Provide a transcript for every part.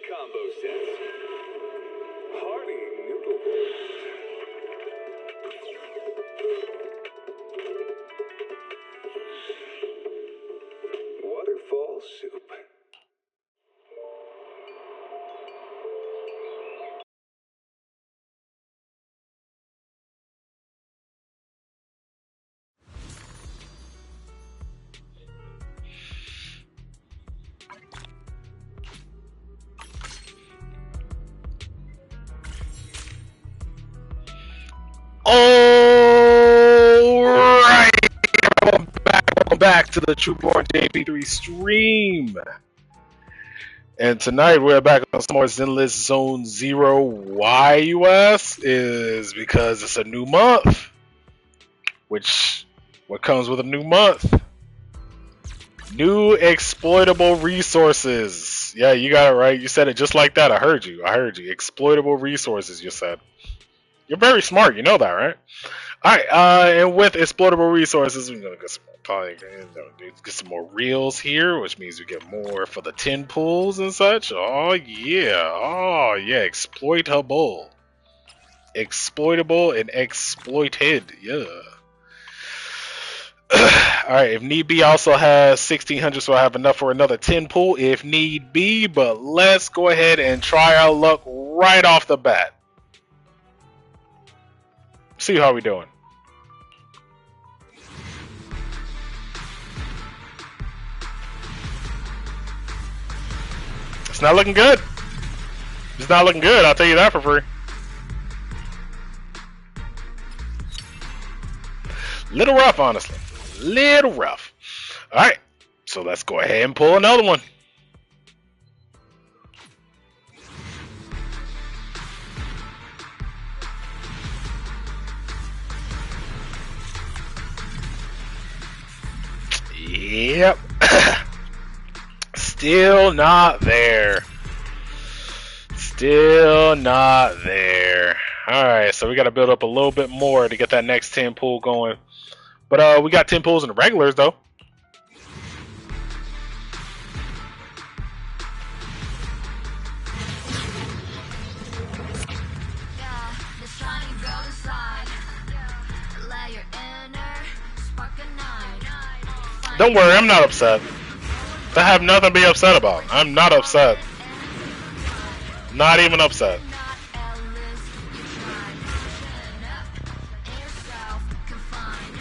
combo sets. Hearty noodle bowls. Waterfall soup. Alright, welcome back to the Trueborn JP3 stream. And tonight we're back on some more Zenless Zone Zero. Why, US? Is because it's a new month. What comes with a new month? New exploitable resources. Yeah, you got it right. You said it just like that. I heard you. Exploitable resources, you said. You're very smart. You know that, right? Alright, and with exploitable resources, we're gonna get some more get some more reels here, which means we get more for the 10 pulls and such. Oh yeah, exploitable. Exploitable and exploited, yeah. Alright, if need be, I also have 1600, so I have enough for another 10 pull if need be, but let's go ahead and try our luck right off the bat. See how we doing. It's not looking good. It's not looking good, I'll tell you that for free. Little rough, honestly. Little rough. Alright, so let's go ahead and pull another one. Yep. Still not there. Still not there. Alright, so we got to build up a little bit more to get that next 10 pull going. But we got 10 pulls in the regulars, though. Don't worry, I'm not upset. I have nothing to be upset about. I'm not upset. Not even upset.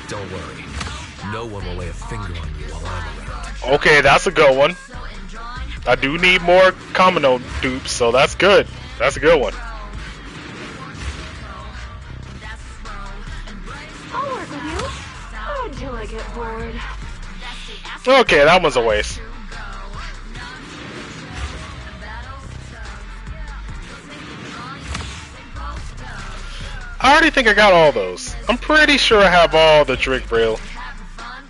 Don't worry. No one will lay a finger on you while I'm around. Okay, that's a good one. I do need more Kamino dupes, so that's good. That's a good one. I'll work with you until I get bored. Okay, that one's a waste. I already think I got all those. I'm pretty sure I have all the trick braille. Fine.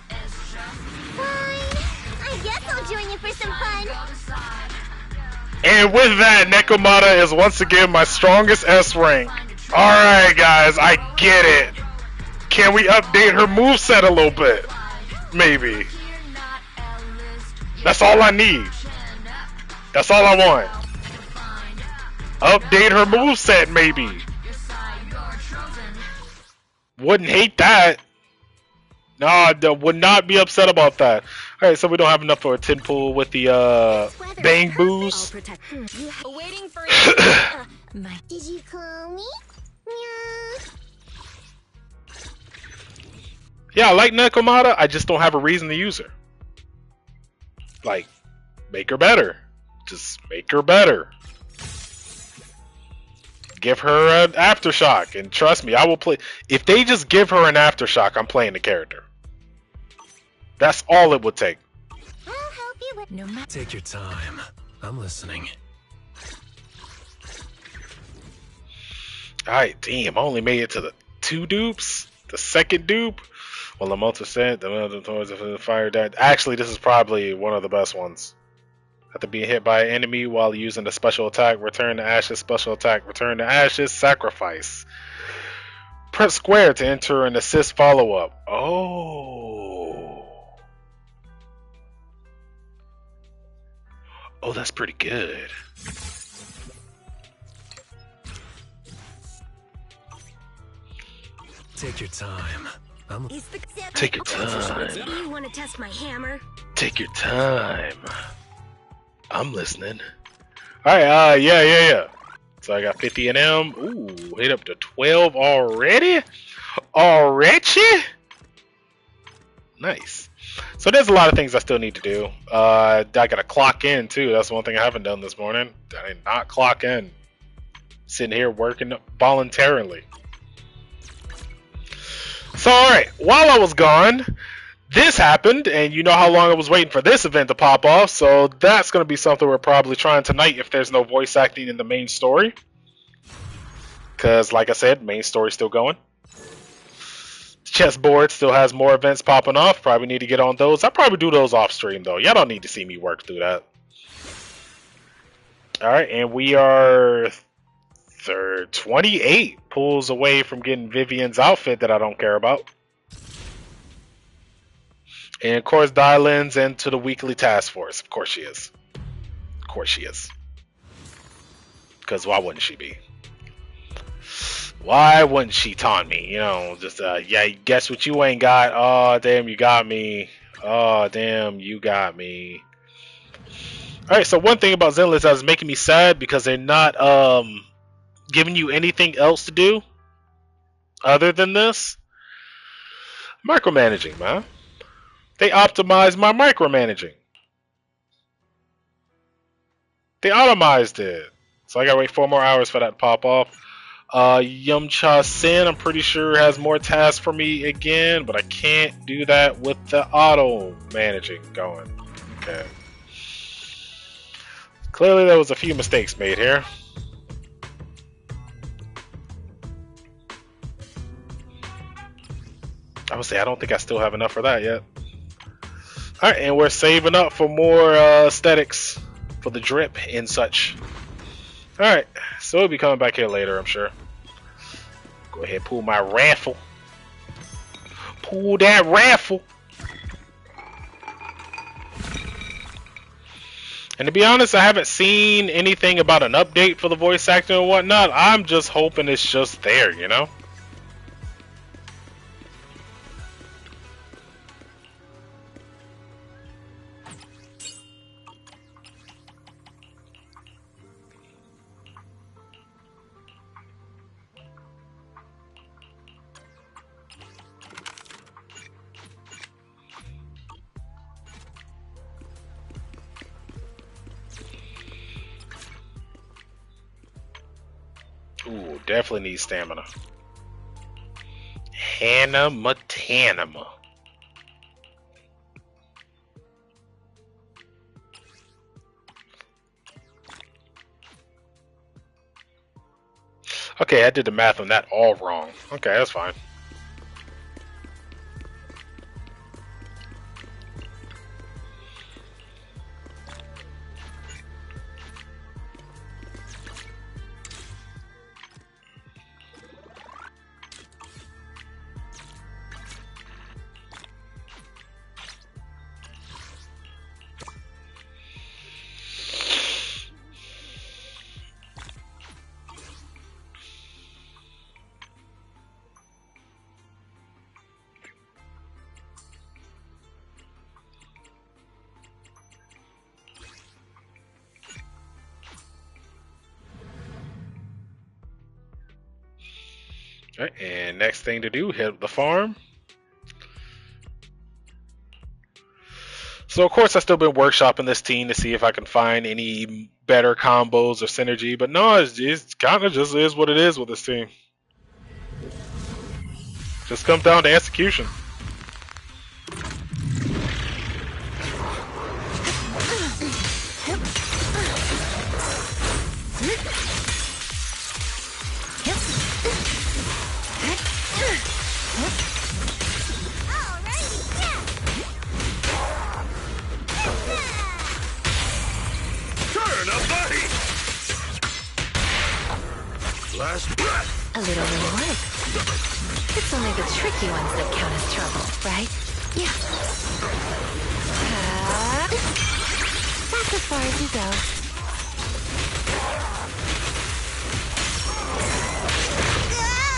I guess I'll join you for some fun. And with that, Nekomata is once again my strongest S rank. Alright guys, I get it. Can we update her moveset a little bit? Maybe. That's all I need. That's all I want. Update her moveset, maybe. Wouldn't hate that. No, I would not be upset about that. Alright, so we don't have enough for a 10 pull with the bang boos. Waiting for Did you call me? Yeah, I like Nekomata, I just don't have a reason to use her. Like, make her better. Just make her better. Give her an aftershock, and trust me, I will play. If they just give her an aftershock, I'm playing the character. That's all it would take. I'll help you with no matter. Take your time. I'm listening. Alright, damn, I only made it to the 2 dupes. The second dupe. Well, the multi-set, the fire died. Actually, this is probably one of the best ones. After being hit by an enemy while using the special attack, return to ashes, special attack, return to ashes, sacrifice. Press square to enter an assist follow-up. Oh. Oh, that's pretty good. Take your time. Is the Take your time. Do you want to test my hammer? Take your time. I'm listening. Alright, yeah. So I got 50 NM. Ooh, hit up to 12 already? Already? Nice. So there's a lot of things I still need to do. I gotta clock in too. That's one thing I haven't done this morning. I did not clock in. Sitting here working voluntarily. So alright, while I was gone, this happened, and you know how long I was waiting for this event to pop off, so that's going to be something we're probably trying tonight if there's no voice acting in the main story. Because, like I said, main story's still going. Chessboard still has more events popping off. Probably need to get on those. I'll probably do those off stream, though. Y'all don't need to see me work through that. Alright, and we are 28 pulls away from getting Vivian's outfit that I don't care about. And of course, dial-ins into the weekly task force. Of course she is. Of course she is. Because why wouldn't she be? Why wouldn't she taunt me? You know, just, yeah, guess what you ain't got? Oh, damn, you got me. Oh, damn, you got me. Alright, so one thing about Zenless that is making me sad because they're not, giving you anything else to do other than this. Micromanaging, man. They optimized my micromanaging. They automized it. So I gotta wait 4 more hours for that to pop off. Yumcha Sin, I'm pretty sure has more tasks for me again, but I can't do that with the auto managing going. Okay. Clearly there was a few mistakes made here. I would say I don't think I still have enough for that yet. Alright, and we're saving up for more aesthetics for the drip and such. Alright, so we'll be coming back here later, I'm sure. Go ahead, pull my raffle. Pull that raffle. And to be honest, I haven't seen anything about an update for the voice acting or whatnot. I'm just hoping it's just there, you know? Ooh, definitely need stamina. Hannah Matanima. Okay, I did the math on that all wrong. Okay, that's fine. Right, and next thing to do, hit the farm. So of course I've still been workshopping this team to see if I can find any better combos or synergy, but no, it's kind of just is what it is with this team. Just comes down to execution. A little reward. It's only the tricky ones that count as trouble, right? Yeah. That's as far as you go.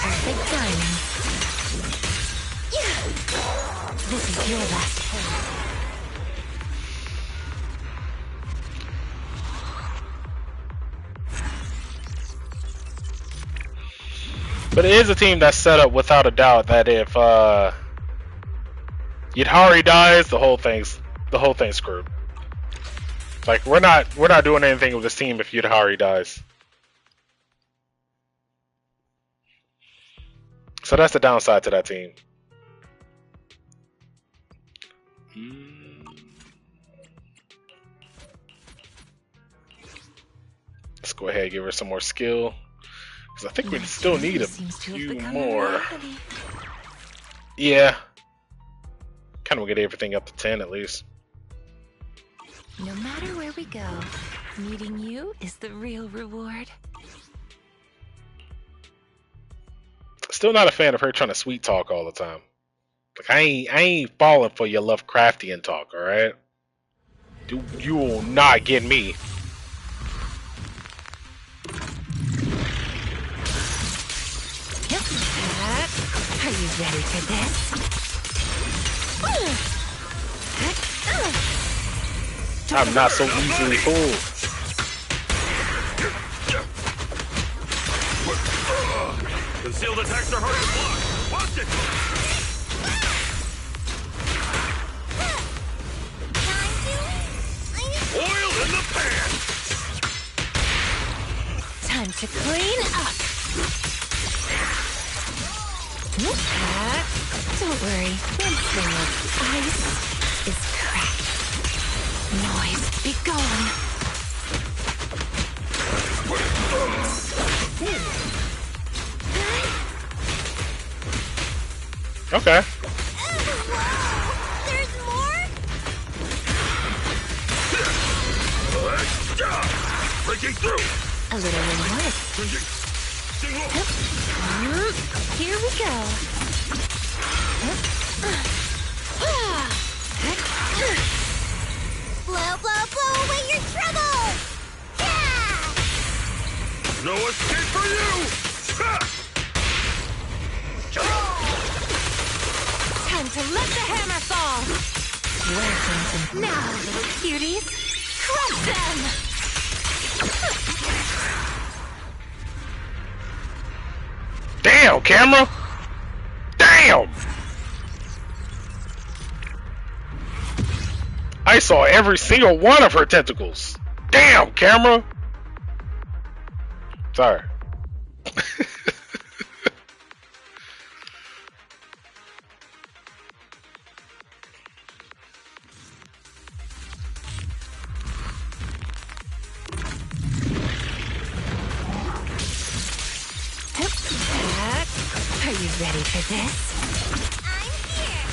Perfect timing. This is your last push. But it is a team that's set up without a doubt that if Yadhari dies, the whole thing's screwed. Like we're not doing anything with this team if Yadhari dies. So that's the downside to that team. Let's go ahead and give her some more skill. Because I think we still need a few more. Yeah. Kind of get everything up to 10 at least. No matter where we go, meeting you is the real reward. Still not a fan of her trying to sweet talk all the time. Like I ain't falling for your Lovecraftian talk, alright? You will not get me. Are you ready for this? I'm not so easily fooled. Concealed attacks are hard to block. Watch it! Oil in the pan! Time to clean up. Don't worry, one thing of ice is cracked. Noise, be gone. Okay. There's more? Breaking through! A little reward. Here we go. Blow, blow, blow away your troubles! Yeah! No escape for you! Time to let the hammer fall. Welcome to now, little cuties. Crush them! Damn, camera! Damn! I saw every single one of her tentacles. Damn, camera! Sorry. Are you ready for this? I'm here!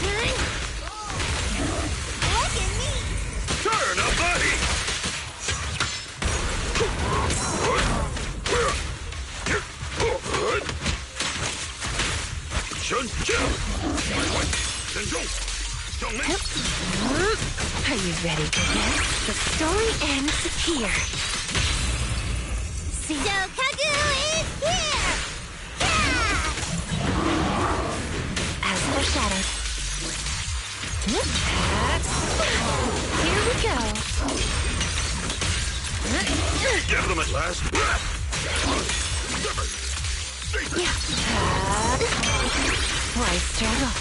Look at me! Turn up the heat! Are you ready for this? The story ends here. See, Dokagu is here! as foreshadowed. Here we go. Give them at last. Why struggle?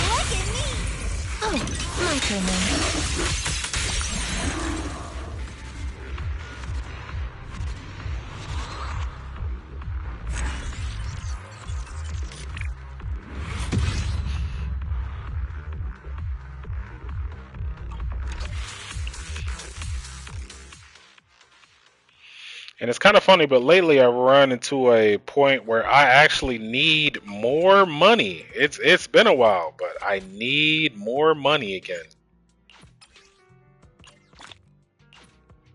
Look at me! Oh, my turn then. And it's kind of funny, but lately I've run into a point where I actually need more money. It's been a while, but I need more money again.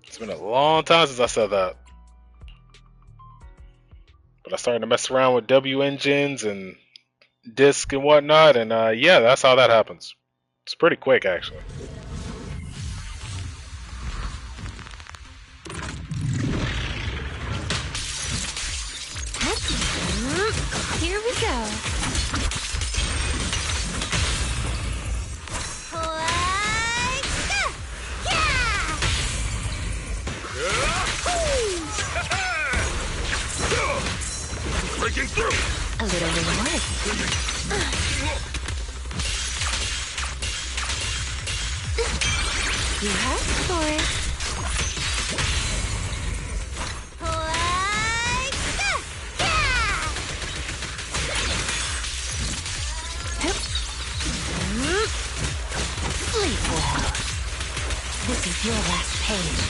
It's been a long time since I said that. But I started to mess around with W engines and disk and whatnot, and yeah, that's how that happens. It's pretty quick, actually. Here we go. A little reward. You asked for it. Sleep well. This is your last page.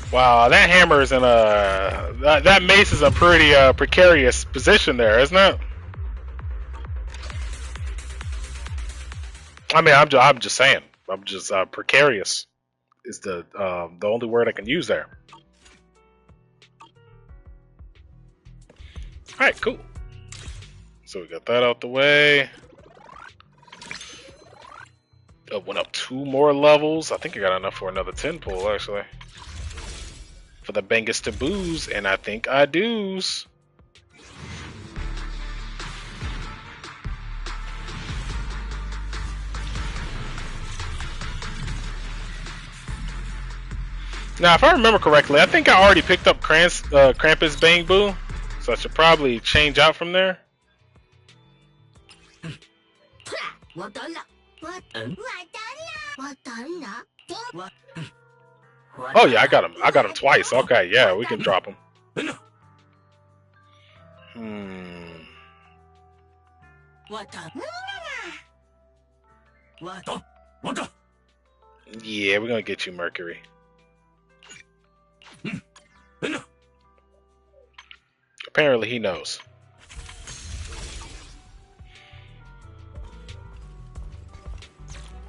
Wow, that hammer is in a that mace is a pretty precarious position there, isn't it? I mean, I'm just saying. I'm just precarious is the only word I can use there. All right, cool. So we got that out the way. Went up 2 more levels. I think I got enough for another 10 pull actually. For the Bangus to booze, and I think I do's. Now, if I remember correctly, I think I already picked up Krampus Bang Boo, so I should probably change out from there. Oh yeah, I got him. I got him twice. Okay, yeah, we can drop him. Yeah, we're gonna get you Mercury. Apparently he knows.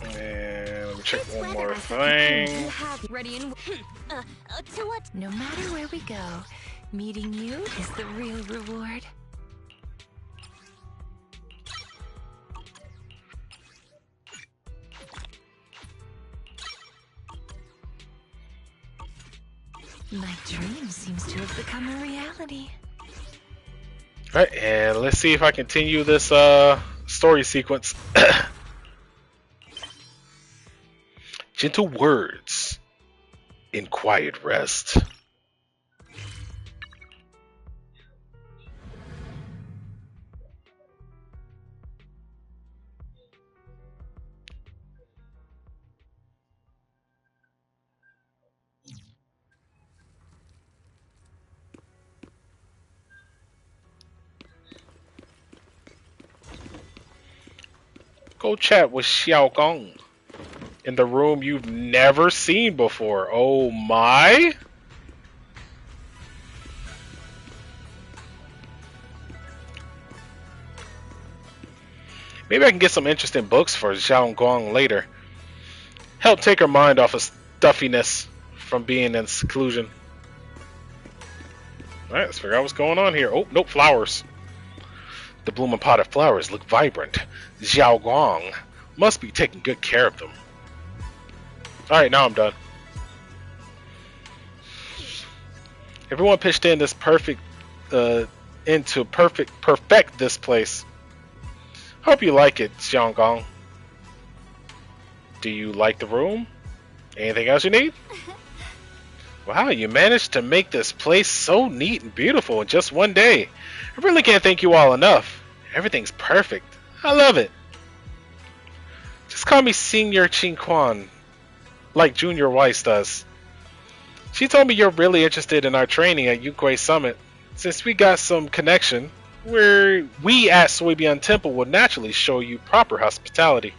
And let me check one more thing. Ready and to what? No matter where we go, meeting you is the real reward. My dream seems to have become a reality. Alright, and let's see if I continue this story sequence. Gentle words in quiet rest. Go chat with Xiao Gong in the room you've never seen before. Oh my! Maybe I can get some interesting books for Xiao Gong later. Help take her mind off of stuffiness from being in seclusion. Alright, let's figure out what's going on here. Oh, nope, flowers. The blooming potted flowers look vibrant. Xiao Gong must be taking good care of them. Alright, now I'm done. Everyone pitched in this perfect perfect this place. Hope you like it, Xiao Gong. Do you like the room? Anything else you need? Wow, you managed to make this place so neat and beautiful in just one day. I really can't thank you all enough. Everything's perfect. I love it. Just call me Senior Qing Quan, like Junior Weiss does. She told me you're really interested in our training at Yukwei Summit. Since we got some connection, we at Soybian Temple will naturally show you proper hospitality.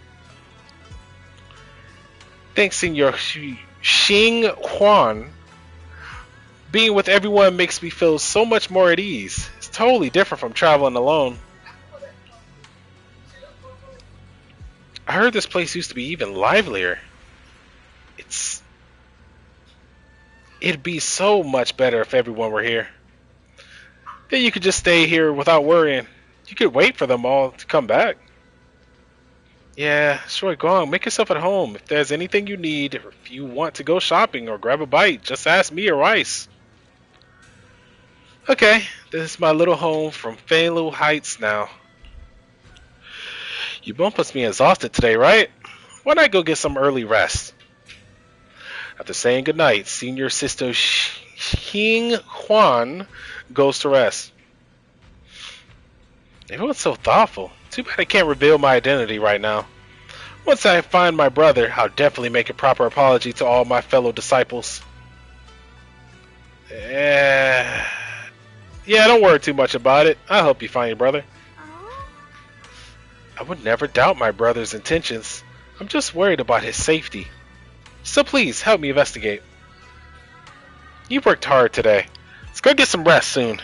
Thanks, Senior Xing Huan. Being with everyone makes me feel so much more at ease. It's totally different from traveling alone. I heard this place used to be even livelier. It'd be so much better if everyone were here. Then you could just stay here without worrying. You could wait for them all to come back. Yeah, sure, go on. Make yourself at home. If there's anything you need, or if you want to go shopping or grab a bite, just ask me or Rice. Okay, this is my little home from Feilu Heights now. You both must be exhausted today, right? Why not go get some early rest? After saying goodnight, Senior Sister King Juan goes to rest. Everyone's so thoughtful. Too bad I can't reveal my identity right now. Once I find my brother, I'll definitely make a proper apology to all my fellow disciples. Yeah, don't worry too much about it. I'll help you find your brother. I would never doubt my brother's intentions. I'm just worried about his safety. So please, help me investigate. You worked hard today. Let's go get some rest soon.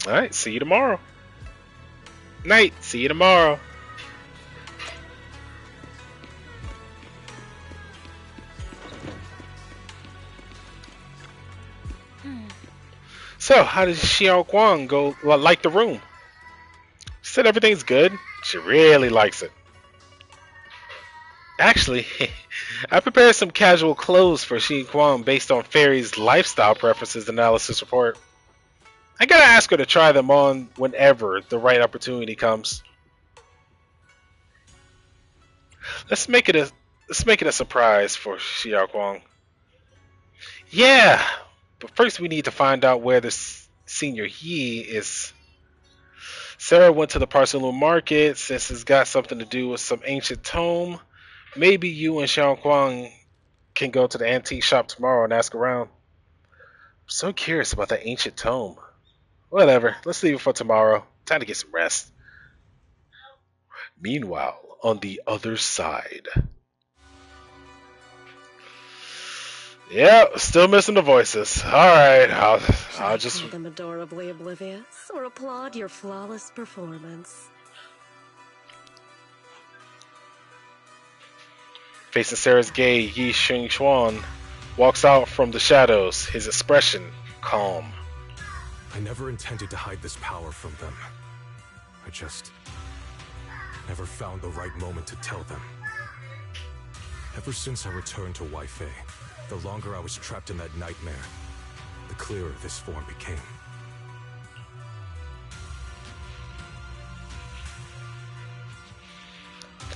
Alright, see you tomorrow. Night, see you tomorrow. So, how did Xiao Guang go like the room? She said everything's good. She really likes it. Actually, I prepared some casual clothes for Xi Guang based on Fairy's lifestyle preferences analysis report. I gotta ask her to try them on whenever the right opportunity comes. Let's make it a surprise for Xiao Guang. Yeah, but first we need to find out where this Senior Yi is. Sarah went to the Parcelu Market since it's got something to do with some ancient tome. Maybe you and Xiao Guang can go to the antique shop tomorrow and ask around. I'm so curious about that ancient tome. Whatever, let's leave it for tomorrow. Time to get some rest. Meanwhile, on the other side. Yep, still missing the voices. Alright, I'll just... call them adorably oblivious or applaud your flawless performance. Facing Sarah's gay, Yi Xing Xuan walks out from the shadows, his expression calm. I never intended to hide this power from them. I just never found the right moment to tell them. Ever since I returned to Weifei, the longer I was trapped in that nightmare, the clearer this form became.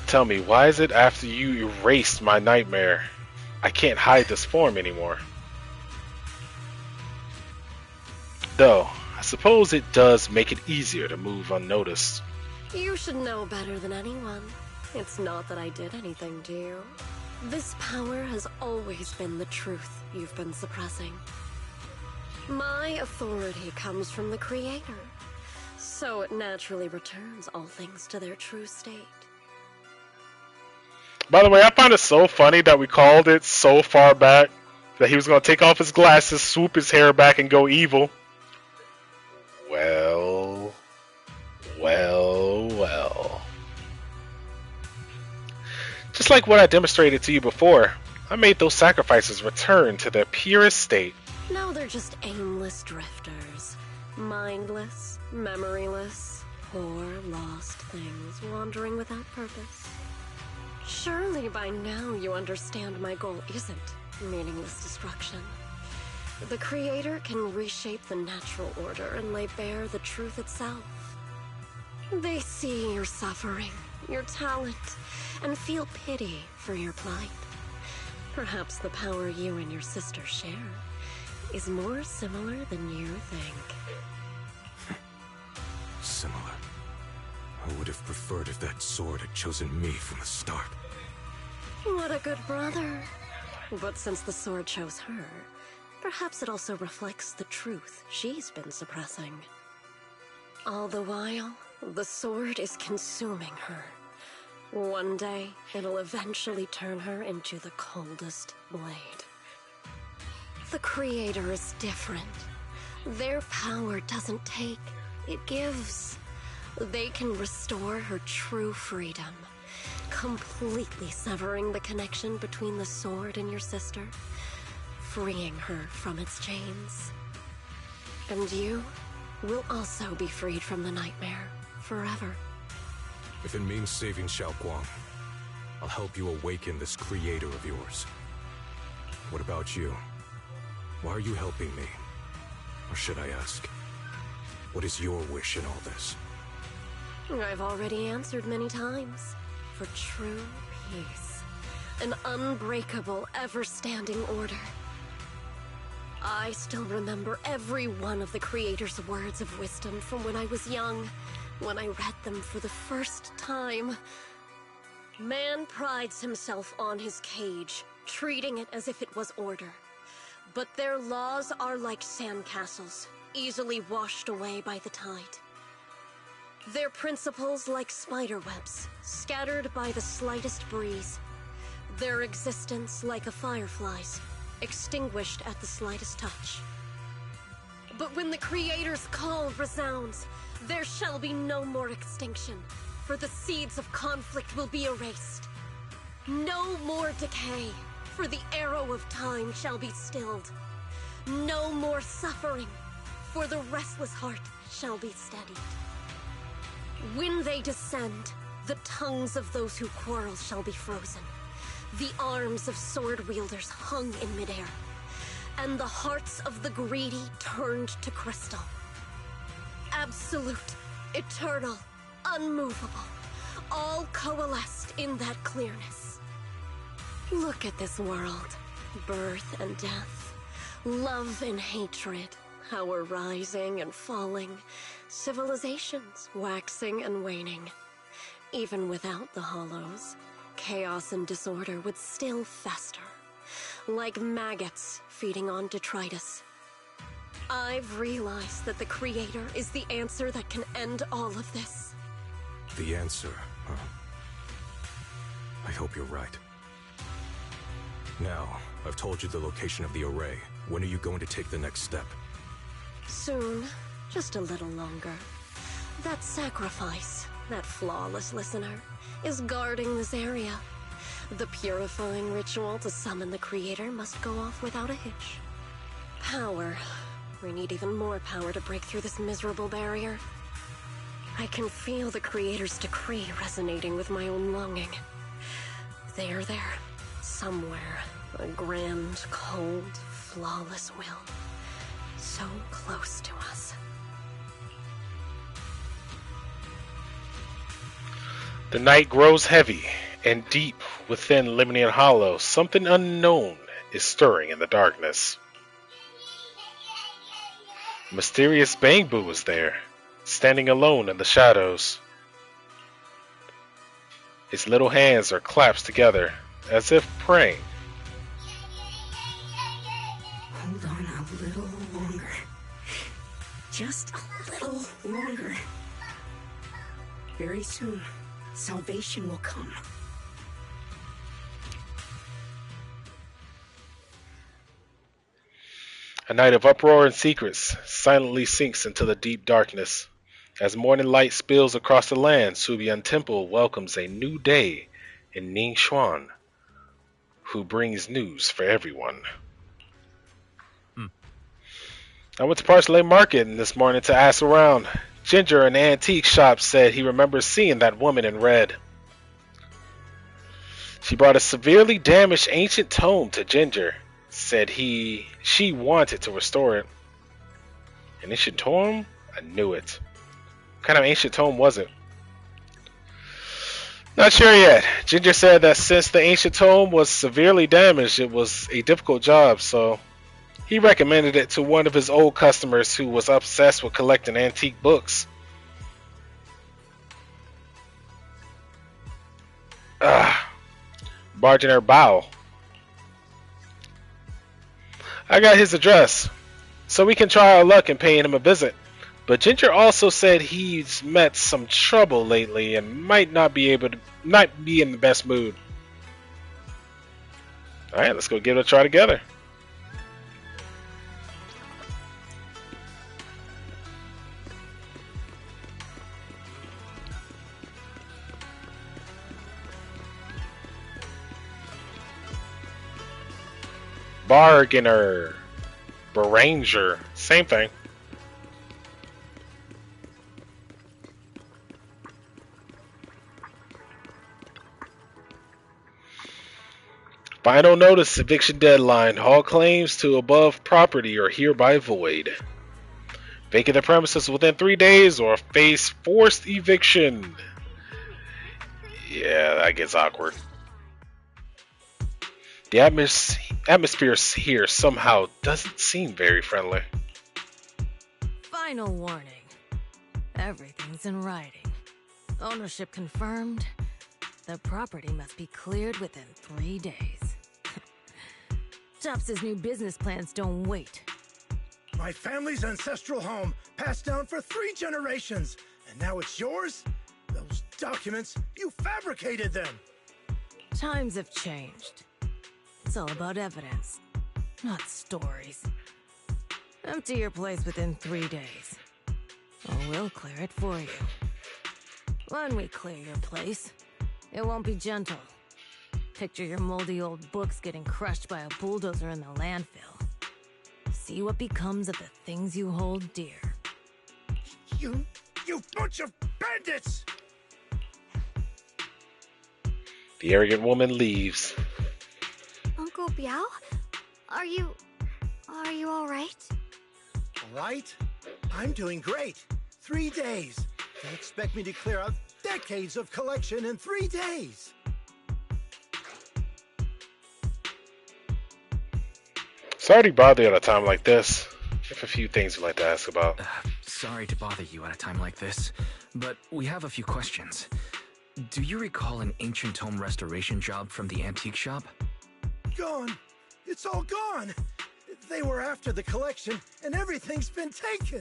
Tell me, why is it after you erased my nightmare, I can't hide this form anymore? Though, I suppose it does make it easier to move unnoticed. You should know better than anyone. It's not that I did anything to you. This power has always been the truth you've been suppressing. My authority comes from the Creator, so it naturally returns all things to their true state. By the way, I find it so funny that we called it so far back that he was going to take off his glasses, swoop his hair back, and go evil. Well. Just like what I demonstrated to you before, I made those sacrifices return to their purest state. Now they're just aimless drifters. Mindless, memoryless, poor, lost things wandering without purpose. Surely by now you understand my goal isn't meaningless destruction. The Creator can reshape the natural order and lay bare the truth itself. They see your suffering, your talent, and feel pity for your plight. Perhaps the power you and your sister share is more similar than you think. Similar. I would have preferred if that sword had chosen me from the start. What a good brother. But since the sword chose her, perhaps it also reflects the truth she's been suppressing. All the while, the sword is consuming her. One day, it'll eventually turn her into the coldest blade. The Creator is different. Their power doesn't take, it gives. They can restore her true freedom, completely severing the connection between the sword and your sister, freeing her from its chains. And you will also be freed from the nightmare forever. If it means saving Xiao Guang, I'll help you awaken this creator of yours. What about you? Why are you helping me? Or should I ask, what is your wish in all this? I've already answered many times. For true peace. an unbreakable, ever-standing order. I still remember every one of the Creator's words of wisdom from when I was young, when I read them for the first time. Man prides himself on his cage, treating it as if it was order. But their laws are like sandcastles, easily washed away by the tide. Their principles like spiderwebs, scattered by the slightest breeze. Their existence like a firefly's, extinguished at the slightest touch. But when the Creator's call resounds, there shall be no more extinction, for the seeds of conflict will be erased. No more decay, for the arrow of time shall be stilled. No more suffering, for the restless heart shall be steadied. When they descend, the tongues of those who quarrel shall be frozen. The arms of sword wielders hung in midair, and the hearts of the greedy turned to crystal. Absolute, eternal, unmovable, all coalesced in that clearness. Look at this world, birth and death, love and hatred, how we're rising and falling, civilizations waxing and waning. Even without the hollows, chaos and disorder would still fester, like maggots feeding on detritus. I've realized that the Creator is the answer that can end all of this. The answer, huh? I hope you're right. Now, I've told you the location of the array. When are you going to take the next step? Soon. Just a little longer. That sacrifice, that flawless listener, is guarding this area. The purifying ritual to summon the Creator must go off without a hitch. Power. We need even more power to break through this miserable barrier. I can feel the Creator's decree resonating with my own longing. They are there, somewhere. A grand, cold, flawless will. So close to us. The night grows heavy, and deep within Limnian Hollow, something unknown is stirring in the darkness. Mysterious Bangbu is there, standing alone in the shadows. His little hands are clasped together, as if praying. Hold on a little longer. Just a little longer. Very soon, salvation will come. A night of uproar and secrets silently sinks into the deep darkness. As morning light spills across the land, Subian Temple welcomes a new day in Ningxuan, who brings news for everyone. I went to Parsley Market this morning to ask around. Ginger in the antique shop said he remembers seeing that woman in red. She brought a severely damaged ancient tome to Ginger. Said she wanted to restore it. An ancient tome? I knew it. What kind of ancient tome was it? Not sure yet. Ginger said that since the ancient tome was severely damaged, it was a difficult job, so he recommended it to one of his old customers who was obsessed with collecting antique books. Barging her bow. I got his address, so we can try our luck in paying him a visit. But Ginger also said he's met some trouble lately and might not be in the best mood. Alright, let's go give it a try together. Bargainer. Baranger. Same thing. Final notice eviction deadline. All claims to above property are hereby void. Vacate the premises within 3 days or face forced eviction. Yeah, that gets awkward. The atmosphere here somehow doesn't seem very friendly. Final warning. Everything's in writing. Ownership confirmed. The property must be cleared within 3 days. Tops's new business plans don't wait. My family's ancestral home, passed down for 3 generations, and now it's yours? Those documents, you fabricated them! Times have changed. It's all about evidence, not stories. Empty your place within 3 days, or we'll clear it for you. When we clear your place, it won't be gentle. Picture your moldy old books getting crushed by a bulldozer in the landfill. See what becomes of the things you hold dear. You bunch of bandits! The arrogant woman leaves. Uncle Biao? Are you all right? Right? I'm doing great. 3 days. They expect me to clear out decades of collection in 3 days. Sorry to bother you at a time like this. I have a few things we'd like to ask about. Sorry to bother you at a time like this, but we have a few questions. Do you recall an ancient tome restoration job from the antique shop? Gone. It's all gone. They were after the collection, and everything's been taken.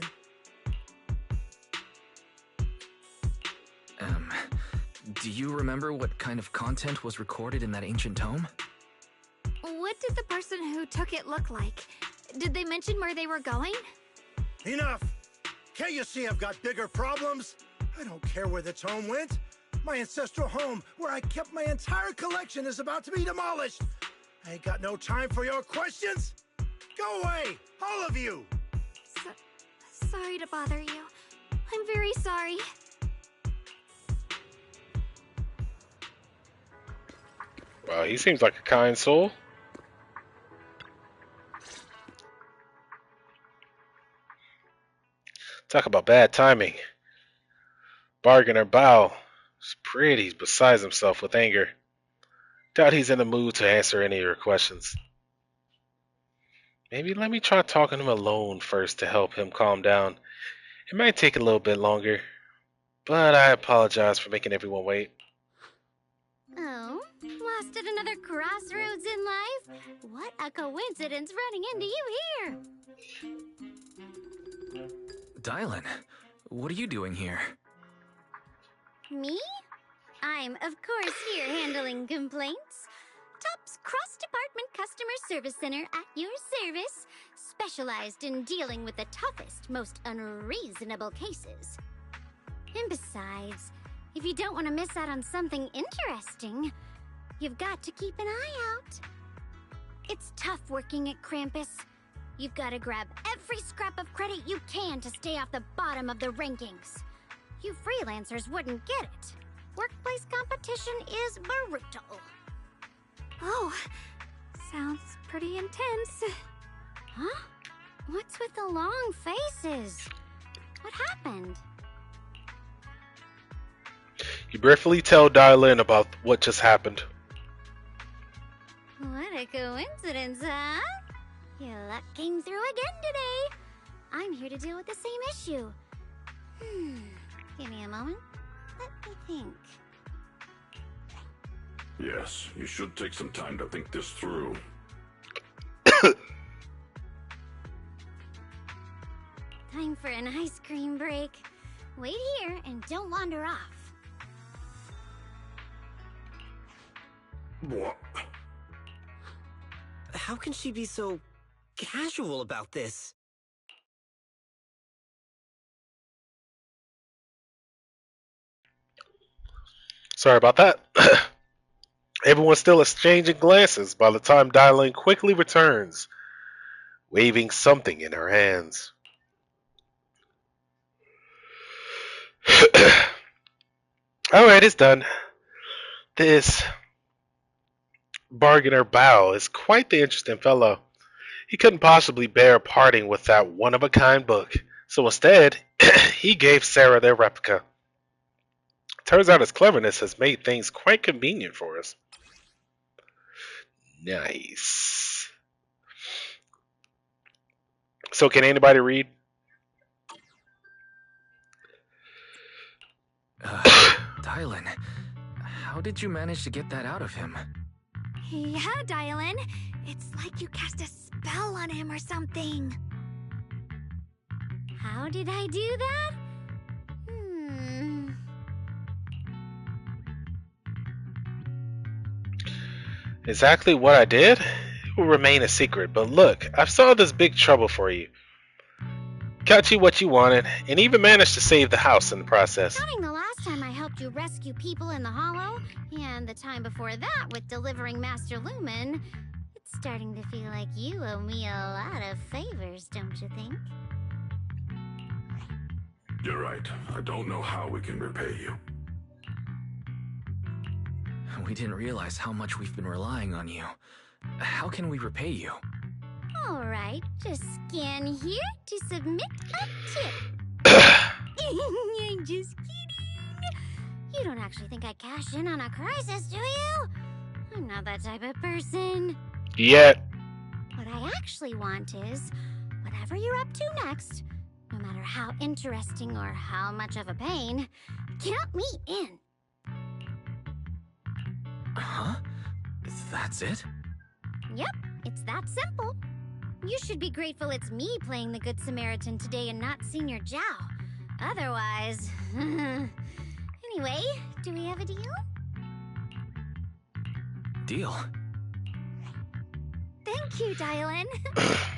Do you remember what kind of content was recorded in that ancient tome? What did the person who took it look like? Did they mention where they were going? Enough! Can't you see I've got bigger problems? I don't care where the tome went. My ancestral home, where I kept my entire collection, is about to be demolished. I ain't got no time for your questions. Go away, all of you! Sorry to bother you. I'm very sorry. Wow, he seems like a kind soul. Talk about bad timing. Bargainer Bao is pretty besides himself with anger. Doubt he's in the mood to answer any of your questions. Maybe let me try talking to him alone first to help him calm down. It might take a little bit longer, but I apologize for making everyone wait. Oh, lost at another crossroads in life? What a coincidence running into you here! Dylan, what are you doing here? Me? I'm, of course, here handling complaints. Top's cross-department customer service center at your service, specialized in dealing with the toughest, most unreasonable cases. And besides, if you don't want to miss out on something interesting, you've got to keep an eye out. It's tough working at Krampus. You've got to grab every scrap of credit you can to stay off the bottom of the rankings. You freelancers wouldn't get it. Workplace competition is brutal. Oh, sounds pretty intense. Huh? What's with the long faces? What happened? You briefly tell Dylan about what just happened. What a coincidence, huh? Your luck came through again today. I'm here to deal with the same issue. Give me a moment. Let me think. Yes, you should take some time to think this through. Time for an ice cream break. Wait here and don't wander off. What? How can she be so casual about this? Sorry about that. Everyone's still exchanging glances by the time Dylan quickly returns, waving something in her hands. Alright, it's done. This bargainer Bao is quite the interesting fellow. He couldn't possibly bear parting with that one-of-a-kind book, so instead, he gave Sarah their replica. Turns out his cleverness has made things quite convenient for us. Nice. So, can anybody read? Dylan, how did you manage to get that out of him? Yeah, Dylan. It's like you cast a spell on him or something. How did I do that? Exactly what I did? It will remain a secret, but look, I've solved this big trouble for you. Got you what you wanted, and even managed to save the house in the process. Counting the last time I helped you rescue people in the Hollow, and the time before that with delivering Master Lumen, it's starting to feel like you owe me a lot of favors, don't you think? You're right. I don't know how we can repay you. We didn't realize how much we've been relying on you. How can we repay you? Alright, just scan here to submit a tip. I'm just kidding. You don't actually think I cash in on a crisis, do you? I'm not that type of person. Yet. What I actually want is, whatever you're up to next, no matter how interesting or how much of a pain, count me in. Huh? That's it? Yep, it's that simple. You should be grateful it's me playing the Good Samaritan today and not Senior Zhao. Otherwise... Anyway, do we have a deal? Deal? Thank you, Dylan.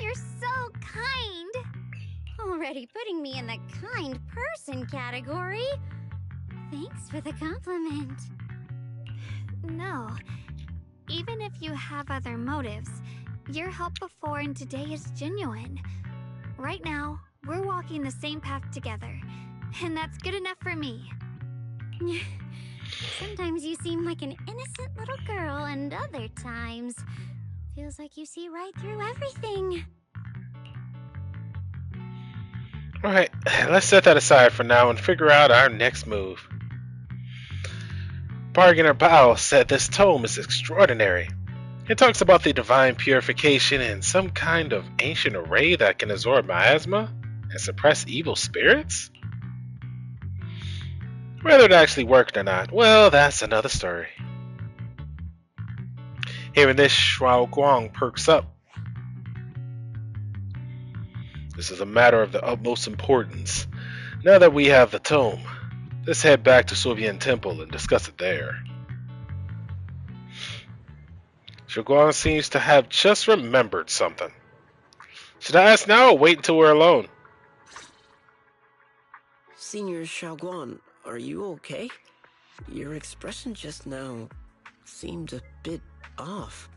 You're so kind. Already putting me in the kind person category. Thanks for the compliment. No. Even if you have other motives, your help before and today is genuine. Right now, we're walking the same path together, and that's good enough for me. Sometimes you seem like an innocent little girl, and other times, feels like you see right through everything. Alright, let's set that aside for now and figure out our next move. Bargainer Bao said this tome is extraordinary. It talks about the divine purification and some kind of ancient array that can absorb miasma and suppress evil spirits? Whether it actually worked or not, well, that's another story. Hearing this, Shuao Guang perks up. This is a matter of the utmost importance. Now that we have the tome, let's head back to Soviet Temple and discuss it there. Shuguang seems to have just remembered something. Should I ask now or wait until we're alone? Senior Shaoguan, are you okay? Your expression just now seemed a bit off.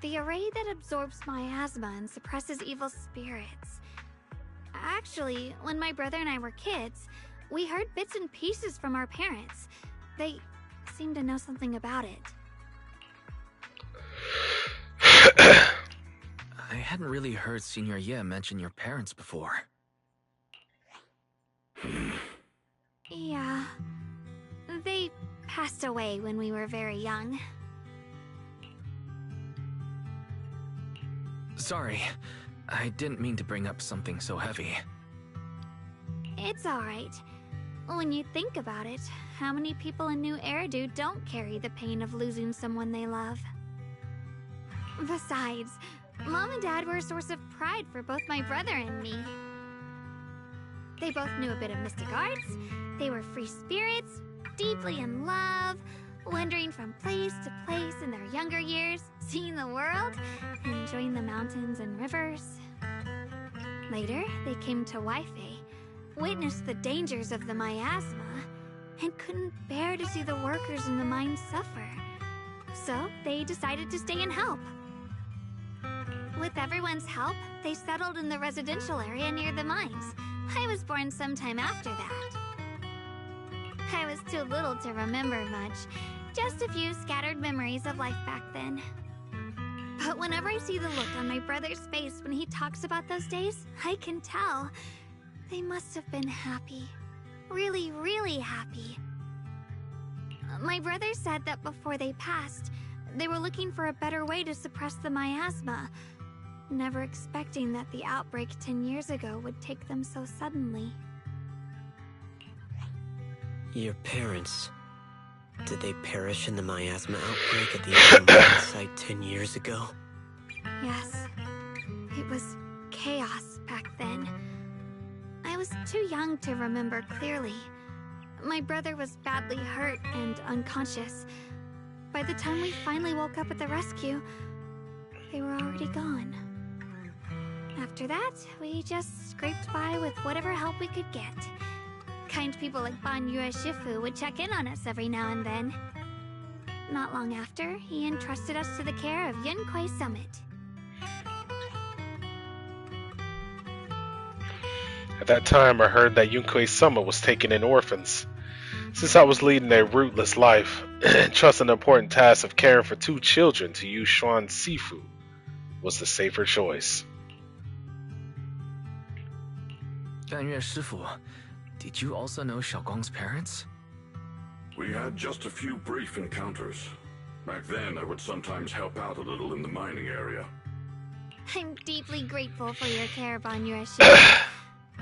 The array that absorbs miasma and suppresses evil spirits. Actually, when my brother and I were kids, we heard bits and pieces from our parents. They seemed to know something about it. I hadn't really heard Senior Ye mention your parents before. Yeah. They passed away when we were very young. Sorry, I didn't mean to bring up something so heavy. It's alright. When you think about it, how many people in New Eridu don't carry the pain of losing someone they love? Besides, Mom and Dad were a source of pride for both my brother and me. They both knew a bit of mystic arts, they were free spirits, deeply in love, wandering from place to place in their younger years, seeing the world, enjoying the mountains and rivers. Later, they came to Waifei, witnessed the dangers of the miasma, and couldn't bear to see the workers in the mines suffer. So, they decided to stay and help. With everyone's help, they settled in the residential area near the mines. I was born sometime after that. I was too little to remember much, just a few scattered memories of life back then. But whenever I see the look on my brother's face when he talks about those days, I can tell. They must have been happy. Really, really happy. My brother said that before they passed, They were looking for a better way to suppress the miasma, never expecting that the outbreak 10 years ago would take them so suddenly. Your parents... Did they perish in the miasma outbreak at the abandoned site 10 years ago? Yes. It was chaos back then. I was too young to remember clearly. My brother was badly hurt and unconscious. By the time we finally woke up at the rescue, they were already gone. After that, we just scraped by with whatever help we could get. Kind people like Ban Yue Shifu would check in on us every now and then. Not long after, he entrusted us to the care of Yunquei Summit. At that time, I heard that Yunquei Summit was taking in orphans. Since I was leading a rootless life, and trusting the important task of caring for 2 children to Yu Xuan Sifu was the safer choice. 但月师傅, did you also know Xiaoguang's parents? We had just a few brief encounters. Back then, I would sometimes help out a little in the mining area. I'm deeply grateful for your care, Ban Yue Shifu.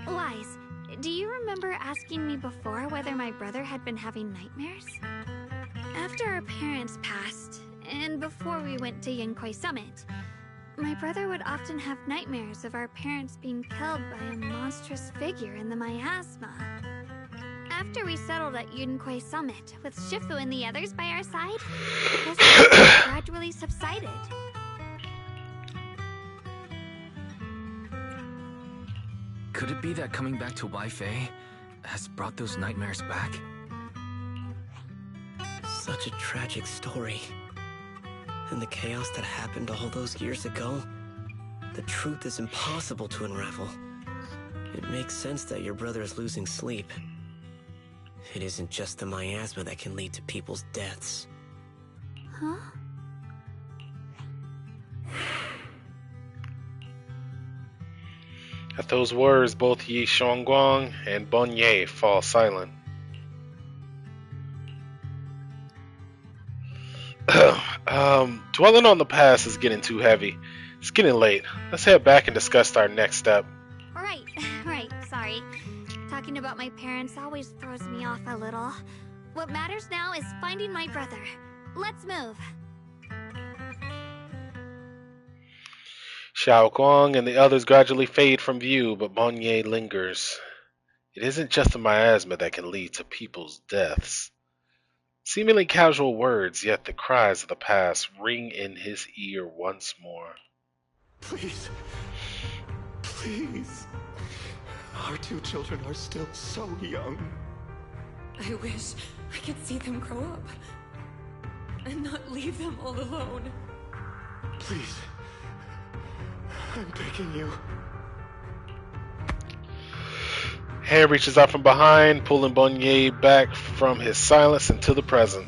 Wise, do you remember asking me before whether my brother had been having nightmares? After our parents passed, and before we went to Yunquei Summit, my brother would often have nightmares of our parents being killed by a monstrous figure in the miasma. After we settled at Yunquei Summit, with Shifu and the others by our side, his nightmares gradually subsided. Could it be that coming back to Waifei has brought those nightmares back? Such a tragic story. And the chaos that happened all those years ago, the truth is impossible to unravel. It makes sense that your brother is losing sleep. It isn't just the miasma that can lead to people's deaths. Huh? At those words, both Yi Xiongguang and Bon Ye fall silent. Dwelling on the past is getting too heavy. It's getting late. Let's head back and discuss our next step. Right, sorry. Talking about my parents always throws me off a little. What matters now is finding my brother. Let's move. Xiao Guang and the others gradually fade from view, but Bon Ye lingers. It isn't just the miasma that can lead to people's deaths. Seemingly casual words, yet the cries of the past ring in his ear once more. Please. Please. Our 2 children are still so young. I wish I could see them grow up and not leave them all alone. Please. I'm begging you. Hand reaches out from behind, pulling Bon Ye back from his silence into the present.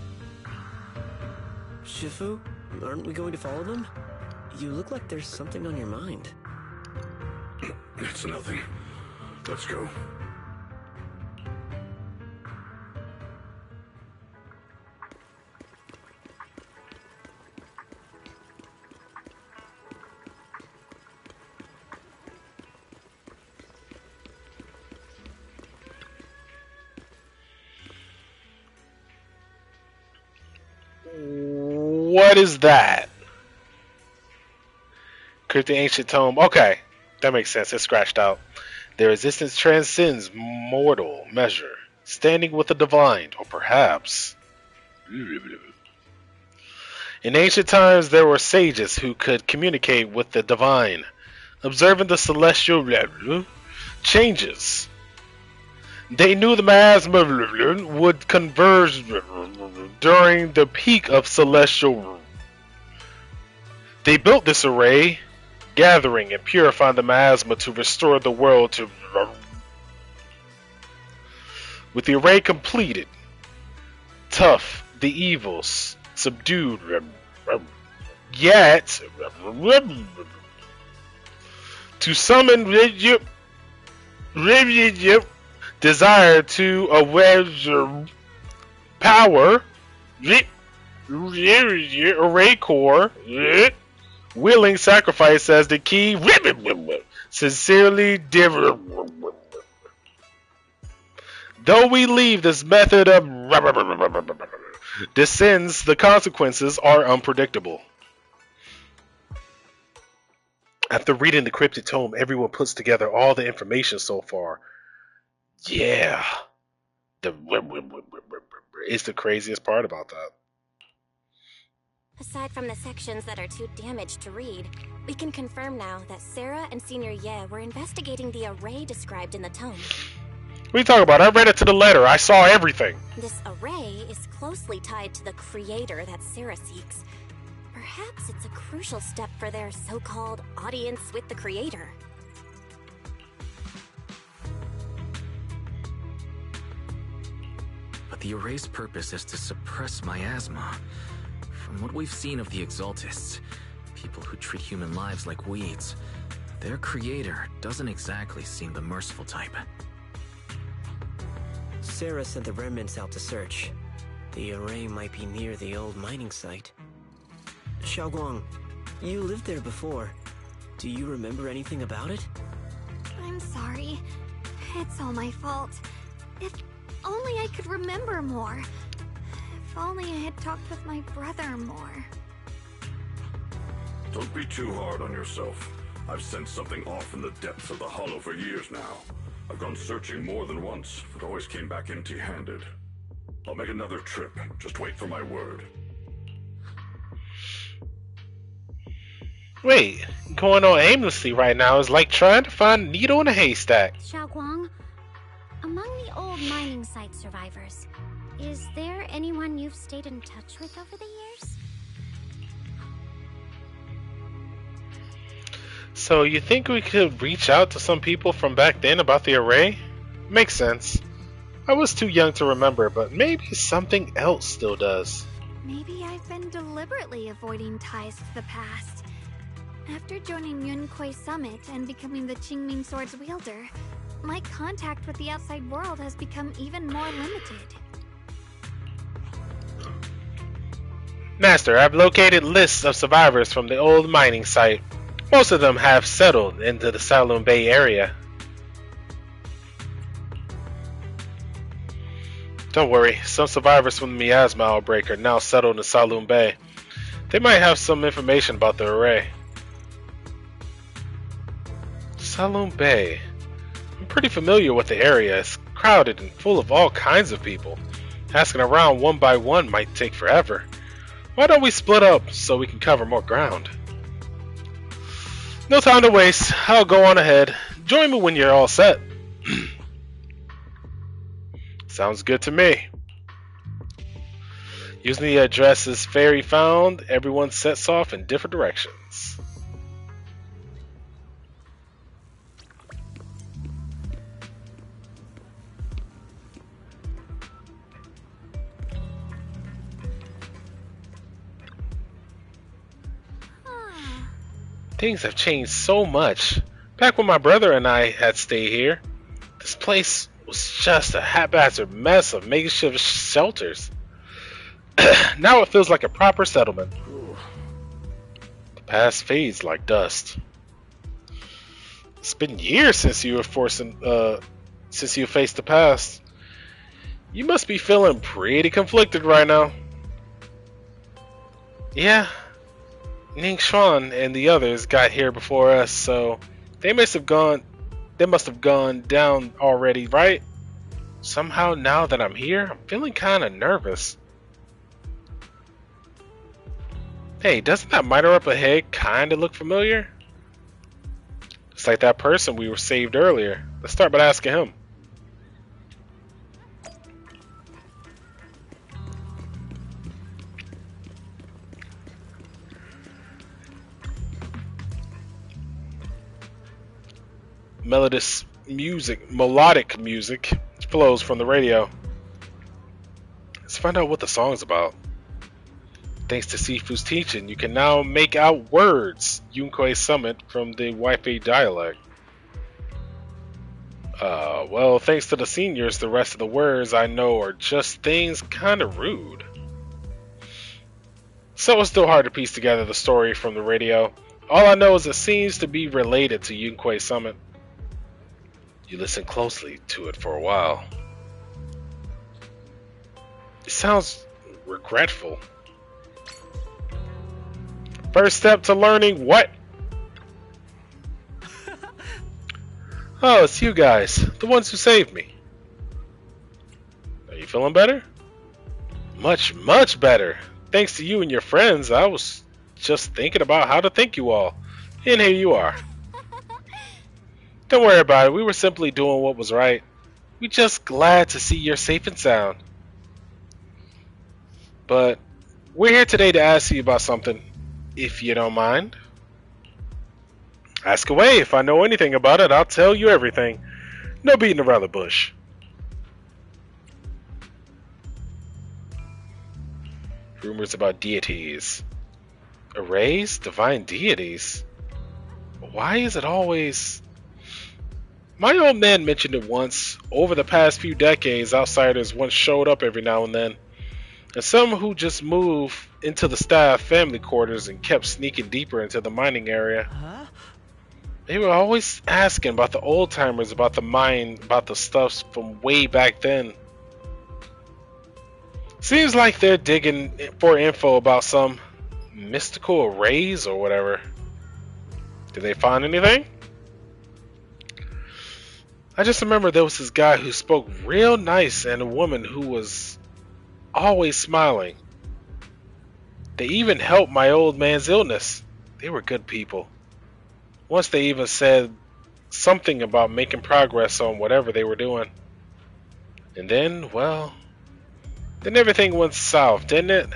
Shifu, aren't we going to follow them? You look like there's something on your mind. It's nothing. Let's go. What is that? Crypt the ancient tome. Okay, that makes sense. It's scratched out. Their existence transcends mortal measure, standing with the divine, or perhaps. In ancient times, there were sages who could communicate with the divine, observing the celestial changes. They knew the miasma would converge during the peak of celestial. They built this array, gathering and purifying the miasma to restore the world to. With the array completed, Tough the evils subdued. Yet, to summon desire to aware power Array core. Willing sacrifice as the key. Sincerely, though we leave this method of descends, the consequences are unpredictable. After reading the cryptic tome, everyone puts together all the information so far. Yeah, the is the craziest part about that. Aside from the sections that are too damaged to read, we can confirm now that Sarah and Senior Ye were investigating the array described in the tome. What are you talking about? I read it to the letter. I saw everything. This array is closely tied to the creator that Sarah seeks. Perhaps it's a crucial step for their so-called audience with the creator. But the array's purpose is to suppress miasma. From what we've seen of the Exaltists, people who treat human lives like weeds, their creator doesn't exactly seem the merciful type. Sarah sent the remnants out to search. The array might be near the old mining site. Xiaoguang, you lived there before. Do you remember anything about it? I'm sorry. It's all my fault. If only I could remember more. If only I had talked with my brother more. Don't be too hard on yourself. I've sensed something off in the depths of the hollow for years now. I've gone searching more than once, but always came back empty-handed. I'll make another trip. Just wait for my word. Wait, going on aimlessly right now is like trying to find a needle in a haystack. Xiaoguang, among the old mining site survivors, is there anyone you've stayed in touch with over the years? So you think we could reach out to some people from back then about the array? Makes sense. I was too young to remember, but maybe something else still does. Maybe I've been deliberately avoiding ties to the past. After joining Yunquei Summit and becoming the Qingming Sword's wielder, my contact with the outside world has become even more limited. Master, I've located lists of survivors from the old mining site. Most of them have settled into the Saloon Bay area. Don't worry, some survivors from the miasma outbreak are now settled in Saloon Bay. They might have some information about the array. Saloon Bay. I'm pretty familiar with the area. It's crowded and full of all kinds of people. Asking around one by one might take forever. Why don't we split up so we can cover more ground? No time to waste. I'll go on ahead. Join me when you're all set. Sounds good to me. Using the addresses Fairy found, everyone sets off in different directions. Things have changed so much. Back when my brother and I had stayed here, this place was just a haphazard mess of makeshift shelters. Now it feels like a proper settlement. The past fades like dust. It's been years since you faced the past. You must be feeling pretty conflicted right now. Yeah. Ning Xuan and the others got here before us, so they must have gone down already, right? Somehow now that I'm here, I'm feeling kind of nervous. Hey, doesn't that miner up ahead kind of look familiar? It's like that person we were saved earlier. Let's start by asking him. Melodic music flows from the radio. Let's find out what the song's about. Thanks to Sifu's teaching, you can now make out words Yunquei Summit from the Wi-Fi dialect. Well, thanks to the seniors, the rest of the words I know are just things kinda rude. So it's still hard to piece together the story from the radio. All I know is it seems to be related to Yunquei Summit. You listen closely to it for a while. It sounds regretful. First step to learning what? Oh, it's you guys, the ones who saved me. Are you feeling better? Much, much better. Thanks to you and your friends, I was just thinking about how to thank you all. And here you are. Don't worry about it, we were simply doing what was right. We're just glad to see you're safe and sound. But we're here today to ask you about something, if you don't mind. Ask away. If I know anything about it, I'll tell you everything. No beating around the bush. Rumors about deities. Arrays? Divine deities? Why is it always... My old man mentioned it once. Over the past few decades, outsiders once showed up every now and then. And some who just moved into the staff family quarters and kept sneaking deeper into the mining area. They were always asking about the old timers, about the mine, about the stuff from way back then. Seems like they're digging for info about some mystical arrays or whatever. Did they find anything? I just remember there was this guy who spoke real nice and a woman who was always smiling. They even helped my old man's illness. They were good people. Once they even said something about making progress on whatever they were doing. And then, well, then everything went south, didn't it?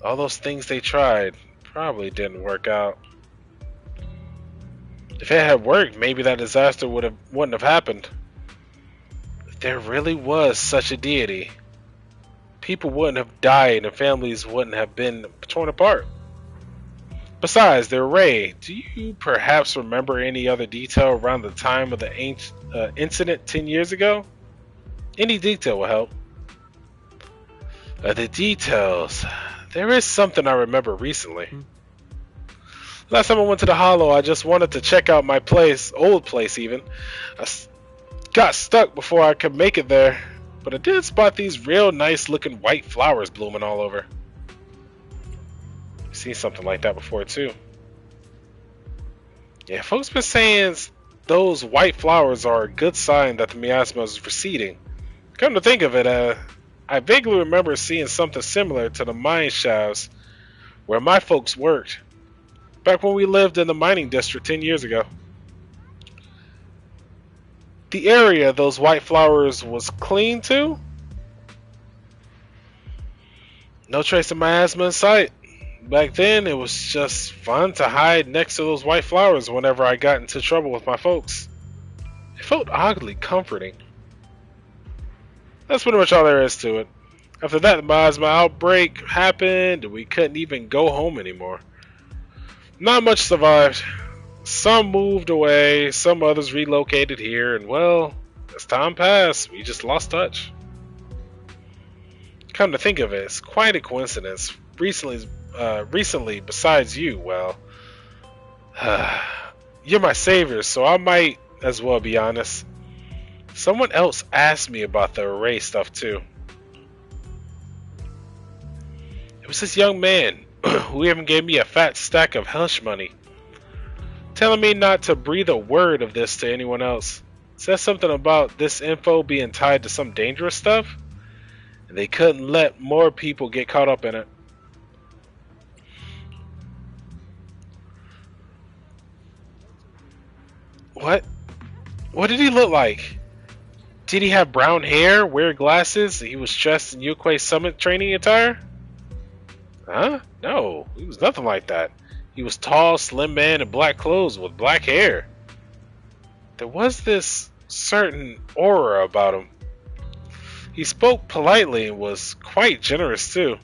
All those things they tried probably didn't work out. If it had worked, maybe that disaster wouldn't have happened. If there really was such a deity, people wouldn't have died and families wouldn't have been torn apart. Besides, the array, do you perhaps remember any other detail around the time of the incident 10 years ago? Any detail will help. The details. There is something I remember recently. Last time I went to the Hollow, I just wanted to check out my place, old place even. I got stuck before I could make it there, but I did spot these real nice looking white flowers blooming all over. I've seen something like that before too. Yeah, folks been saying those white flowers are a good sign that the miasma is receding. Come to think of it, I vaguely remember seeing something similar to the mine shafts where my folks worked. Back when we lived in the mining district 10 years ago. The area those white flowers was clean too? No trace of miasma in sight. Back then it was just fun to hide next to those white flowers whenever I got into trouble with my folks. It felt oddly comforting. That's pretty much all there is to it. After that, the miasma outbreak happened and we couldn't even go home anymore. Not much survived. Some moved away, some others relocated here, and well, as time passed, we just lost touch. Come to think of it, it's quite a coincidence. Recently, besides you, well, you're my savior, so I might as well be honest. Someone else asked me about the array stuff too. It was this young man who even gave me a fat stack of hush money, telling me not to breathe a word of this to anyone else. Said something about this info being tied to some dangerous stuff, and they couldn't let more people get caught up in it. What? What did he look like? Did he have brown hair, wear glasses, and he was dressed in Yunquei Summit training attire? Huh? No, he was nothing like that. He was tall, slim man in black clothes with black hair. There was this certain aura about him. He spoke politely and was quite generous too.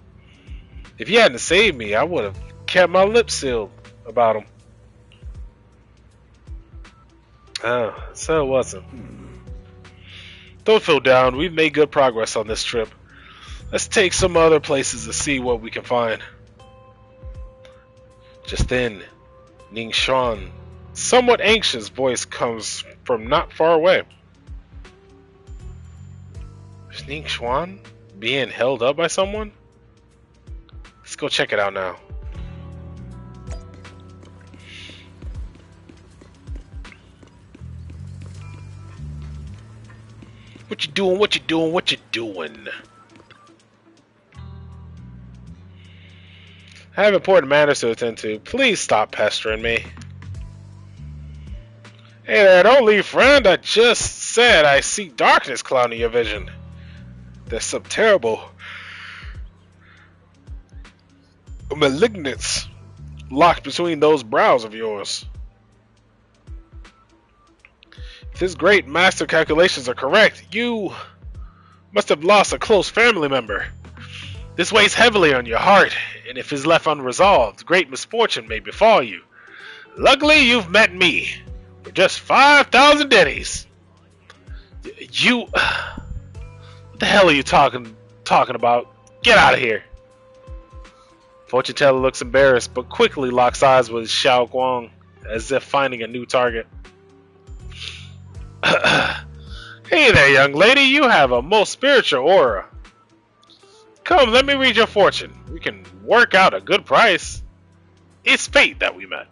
If he hadn't saved me, I would have kept my lips sealed about him. Oh, so it wasn't. Don't feel down. We've made good progress on this trip. Let's take some other places to see what we can find. Just then, Ning Xuan's somewhat anxious voice comes from not far away. Is Ning Xuan being held up by someone? Let's go check it out now. What you doing? What you doing? What you doing? I have important matters to attend to. Please stop pestering me. Hey there, don't leave, friend. I just said I see darkness clouding your vision. There's some terrible malignance locked between those brows of yours. If his great master calculations are correct, you must have lost a close family member. This weighs heavily on your heart, and if it's left unresolved, great misfortune may befall you. Luckily, you've met me for just 5,000 dennies. You... What the hell are you talking about? Get out of here. Fortune teller looks embarrassed, but quickly locks eyes with Xiao Guang, as if finding a new target. Hey there, young lady, you have a most spiritual aura. Come, let me read your fortune. We can work out a good price. It's fate that we met.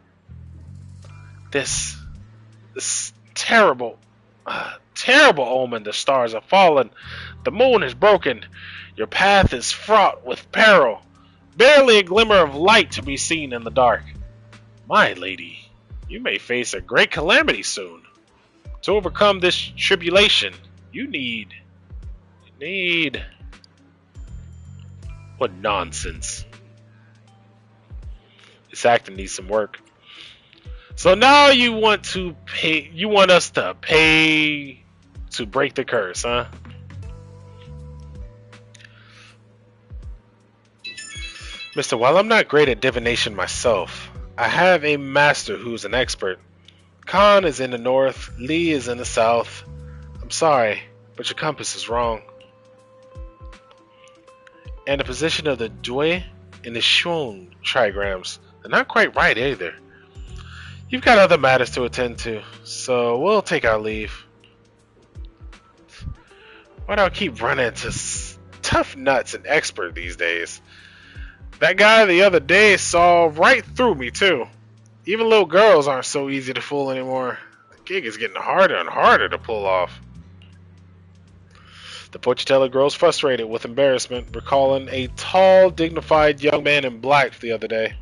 This terrible omen. The stars have fallen. The moon is broken. Your path is fraught with peril. Barely a glimmer of light to be seen in the dark. My lady, you may face a great calamity soon. To overcome this tribulation, you need... What nonsense. This acting needs some work. So now you want us to pay to break the curse, huh? Mister, while I'm not great at divination myself, I have a master who's an expert. Khan is in the north, Li is in the south. I'm sorry, but your compass is wrong. And the position of the Dui and the Shun trigrams, they're not quite right either. You've got other matters to attend to, so we'll take our leave. Why do I keep running into tough nuts and expert these days? That guy the other day saw right through me too. Even little girls aren't so easy to fool anymore. The gig is getting harder and harder to pull off. The fortune teller grows frustrated with embarrassment, recalling a tall, dignified young man in black the other day.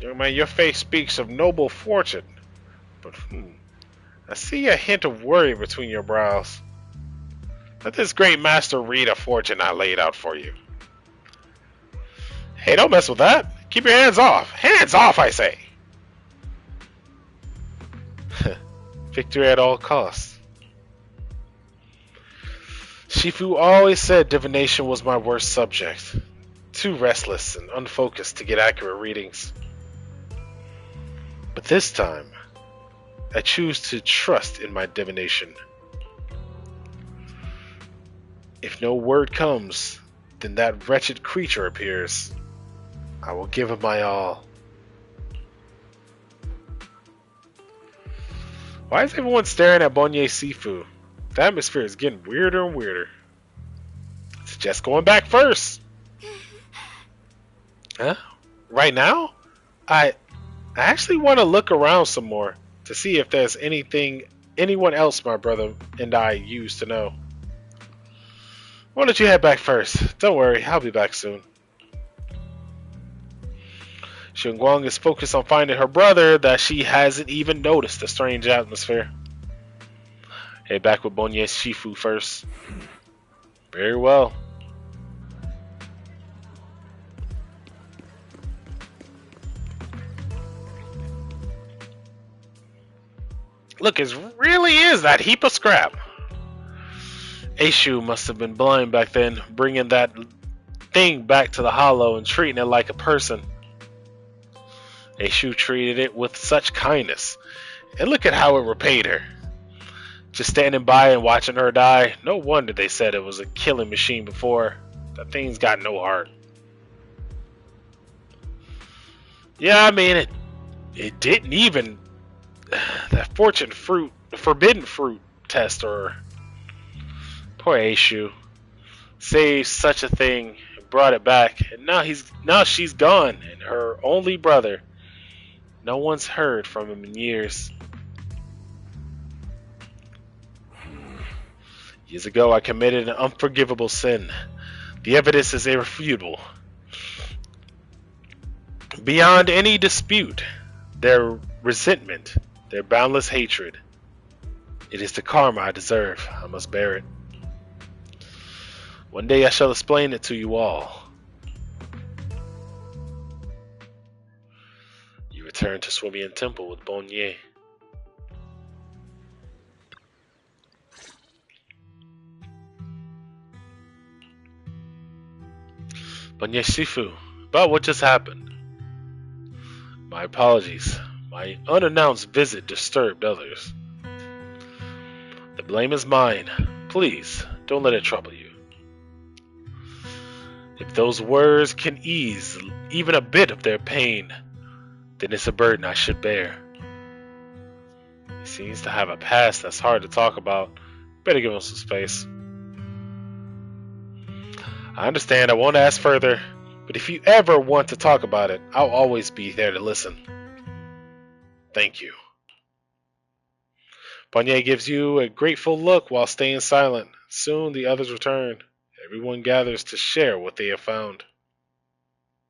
Young man, your face speaks of noble fortune, but I see a hint of worry between your brows. Let this great master read a fortune I laid out for you. Hey, don't mess with that. Keep your hands off. Hands off, I say. Victory at all costs. Shifu always said divination was my worst subject. Too restless and unfocused to get accurate readings. But this time, I choose to trust in my divination. If no word comes, then that wretched creature appears. I will give him my all. Why is everyone staring at Bonye Sifu? The atmosphere is getting weirder and weirder. Suggest going back first. Huh? Right now? I actually want to look around some more to see if there's anyone else my brother and I used to know. Why don't you head back first? Don't worry, I'll be back soon. Xinguang is focused on finding her brother that she hasn't even noticed the strange atmosphere. Head back with Bonye Shifu first. Very well. Look, it really is that heap of scrap. Aishu must have been blind back then, bringing that thing back to the hollow and treating it like a person. Aishu treated it with such kindness, and look at how it repaid her. Just standing by and watching her die, no wonder they said it was a killing machine before. That thing's got no heart. Yeah, I mean it didn't even that forbidden fruit test or poor Aishu saved such a thing and brought it back, and now she's gone, and her only brother. No one's heard from him in years. Years ago, I committed an unforgivable sin. The evidence is irrefutable. Beyond any dispute, their resentment, their boundless hatred. It is the karma I deserve. I must bear it. One day I shall explain it to you all. You return to Swabian Temple with Bonnier. Bonnier Shifu, about what just happened. My apologies. My unannounced visit disturbed others. The blame is mine. Please, don't let it trouble you. If those words can ease even a bit of their pain, then it's a burden I should bear. He seems to have a past that's hard to talk about. Better give him some space. I understand I won't ask further, but if you ever want to talk about it, I'll always be there to listen. Thank you. Bonnier gives you a grateful look while staying silent. Soon the others return. Everyone gathers to share what they have found.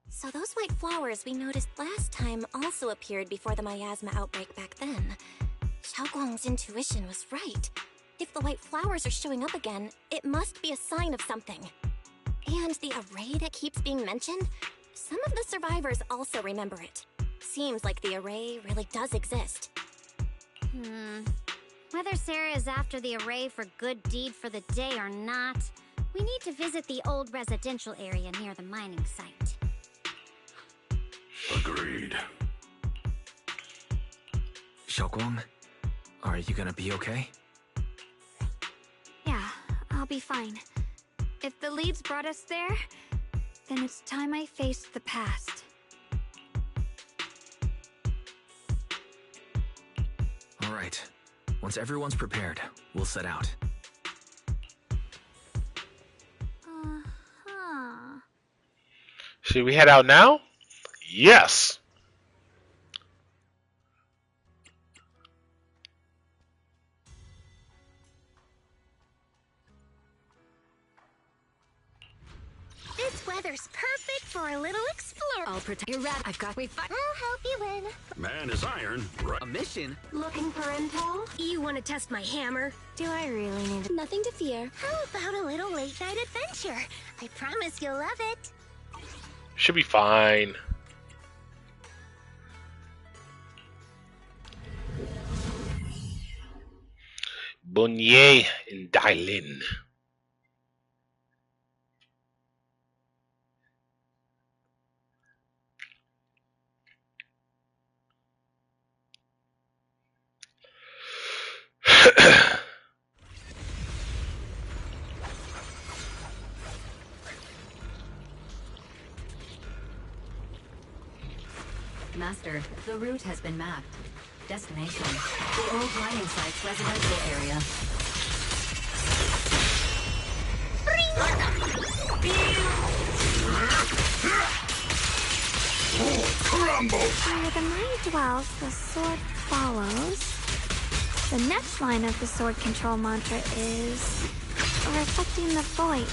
So those white flowers we noticed last time also appeared before the miasma outbreak back then. Xiaoguang's intuition was right. If the white flowers are showing up again, it must be a sign of something. And the array that keeps being mentioned, some of the survivors also remember it. Seems like the array really does exist. Whether Sarah is after the array for good deed for the day or not, we need to visit the old residential area near the mining site. Agreed. Xiaoguang, are you gonna be okay? Yeah, I'll be fine. If the leads brought us there, then it's time I faced the past. All right. Once everyone's prepared, we'll set out. Should we head out now? Yes! This weather's perfect for a little explore. I'll protect your rat. I've got. I'll help you win. Man is iron, right? A mission? Looking for intel? You want to test my hammer? Do I really need Nothing to fear. How about a little late night adventure? I promise you'll love it. Should be fine. Bonnier and Dailin. Master, the route has been mapped. Destination, the old mining site's residential area. Crumble! Where the mind dwells, the sword follows. The next line of the sword control mantra is reflecting the void,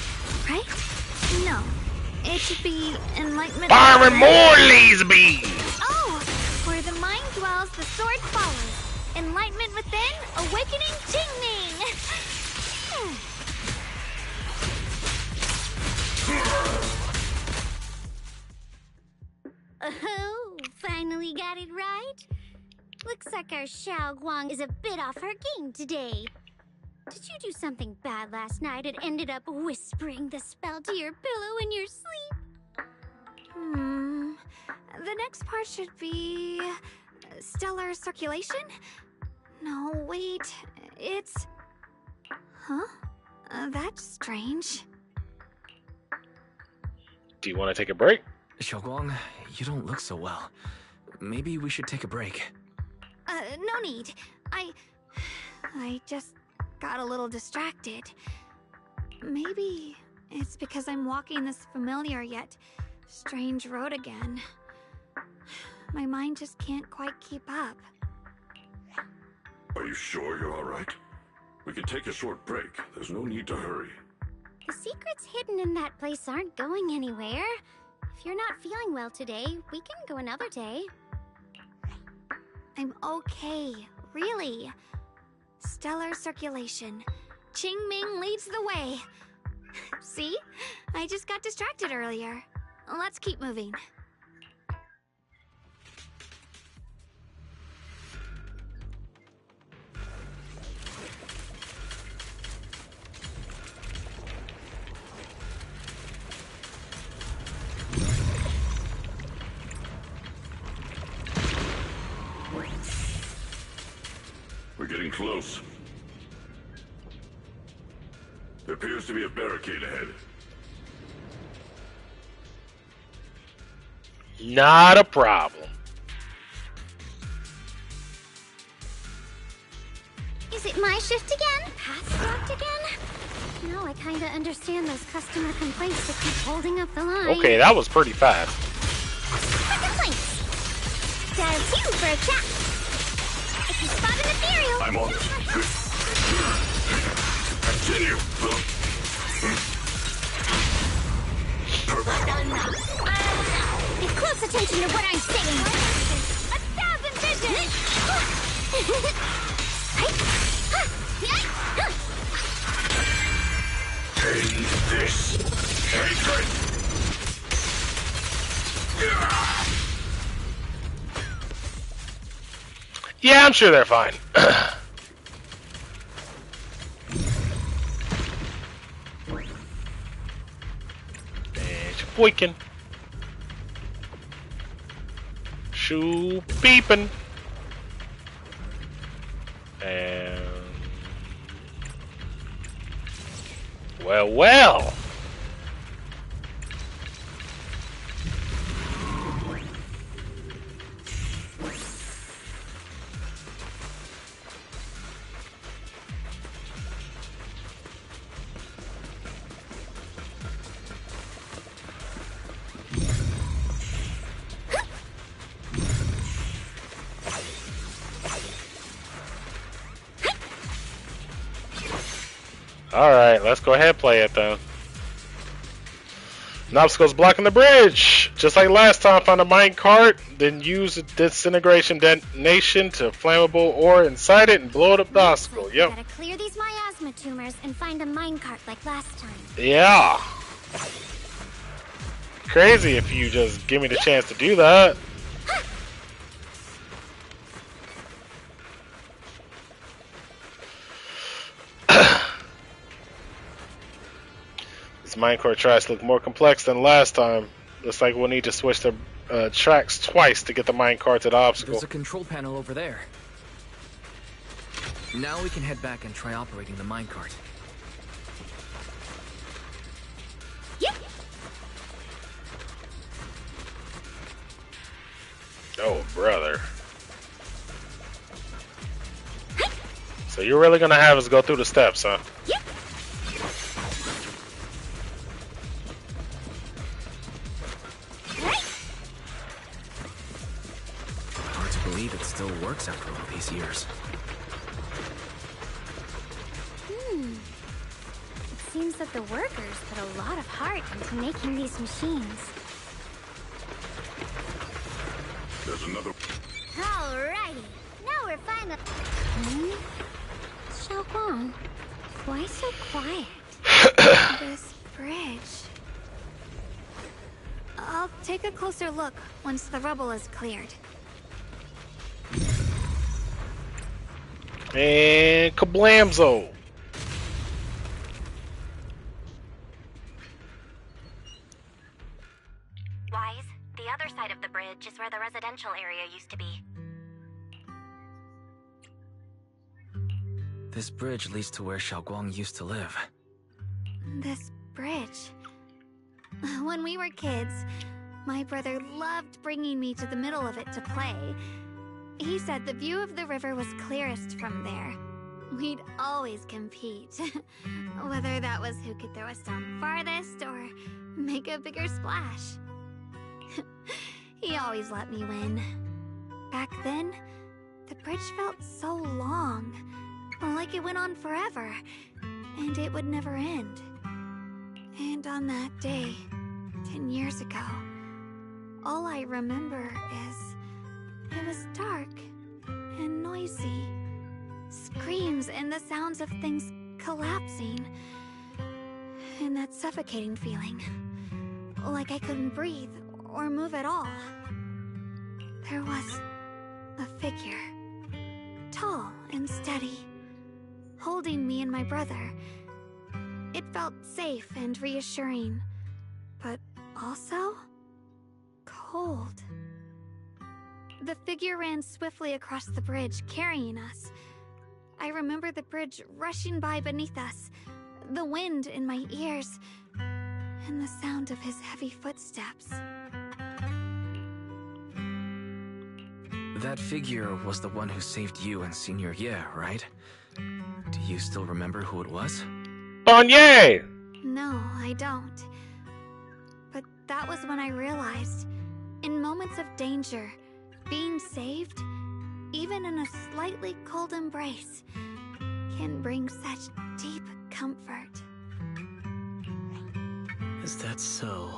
right? No, it should be enlightenment. Firing more laser beams! Oh, where the mind dwells, the sword follows. Enlightenment within, awakening Jingming. Oh, finally got it right. Looks like our Xiao Guang is a bit off her game today. Did you do something bad last night and ended up whispering the spell to your pillow in your sleep? The next part should be stellar circulation? No, wait, it's... Huh? That's strange. Do you want to take a break? Xiaoguang, you don't look so well. maybe we should take a break. No need. I just got a little distracted. Maybe it's because I'm walking this familiar yet strange road again. My mind just can't quite keep up. Are you sure you're alright? We can take a short break. There's no need to hurry. The secrets hidden in that place aren't going anywhere. If you're not feeling well today, we can go another day. I'm okay, really. Stellar circulation. Qing Ming leads the way. See? I just got distracted earlier. Let's keep moving. We're getting close. There appears to be a barricade ahead. Not a problem. Is it my shift again? Path blocked again? Now I kinda understand those customer complaints that keep holding up the line. Okay, that was pretty fast. For complaints! Dial 2 for a chat. If you spot an ethereal... I'm on it. Continue! Pay close attention to what I'm saying. 1,000 visions! End this hatred! Yeah, I'm sure they're fine. It's boykin. Shoe beeping. And well. Alright, let's go ahead and play it then. An obstacle's blocking the bridge! Just like last time, find a mine cart, then use a disintegration detonation to flammable ore inside it and blow it up the obstacle. Yep. Gotta clear these miasma tumors and find a minecart like last time. Yeah. Crazy if you just give me the chance to do that. This minecart tries to look more complex than last time. Looks like we'll need to switch the tracks twice to get the minecart to the obstacle. There's a control panel over there. Now we can head back and try operating the minecart. Yep. Oh, brother. So you're really gonna have us go through the steps, huh? Yep. Hard to believe it still works after all these years. It seems that the workers put a lot of heart into making these machines. There's another... Alrighty, now we're finally... Xiaoguang, why so quiet? This bridge. I'll take a closer look once the rubble is cleared. And kablamzo! Wise, the other side of the bridge is where the residential area used to be. This bridge leads to where Xiaoguang used to live. This bridge. When we were kids, My brother loved bringing me to the middle of it to play. He said the view of the river was clearest from there. We'd always compete, whether that was who could throw a stone farthest or make a bigger splash. He always let me win. Back then, the bridge felt so long, like it went on forever, and it would never end. And on that day, 10 years ago, all I remember is it was dark and noisy. Screams and the sounds of things collapsing. And that suffocating feeling. Like I couldn't breathe or move at all. There was a figure. Tall and steady. Holding me and my brother. It felt safe and reassuring. But also cold. The figure ran swiftly across the bridge, carrying us. I remember the bridge rushing by beneath us, the wind in my ears, and the sound of his heavy footsteps. That figure was the one who saved you in senior year, right? Do you still remember who it was? Bonnier! No, I don't. But that was when I realized, in moments of danger, being saved, even in a slightly cold embrace, can bring such deep comfort. Is that so?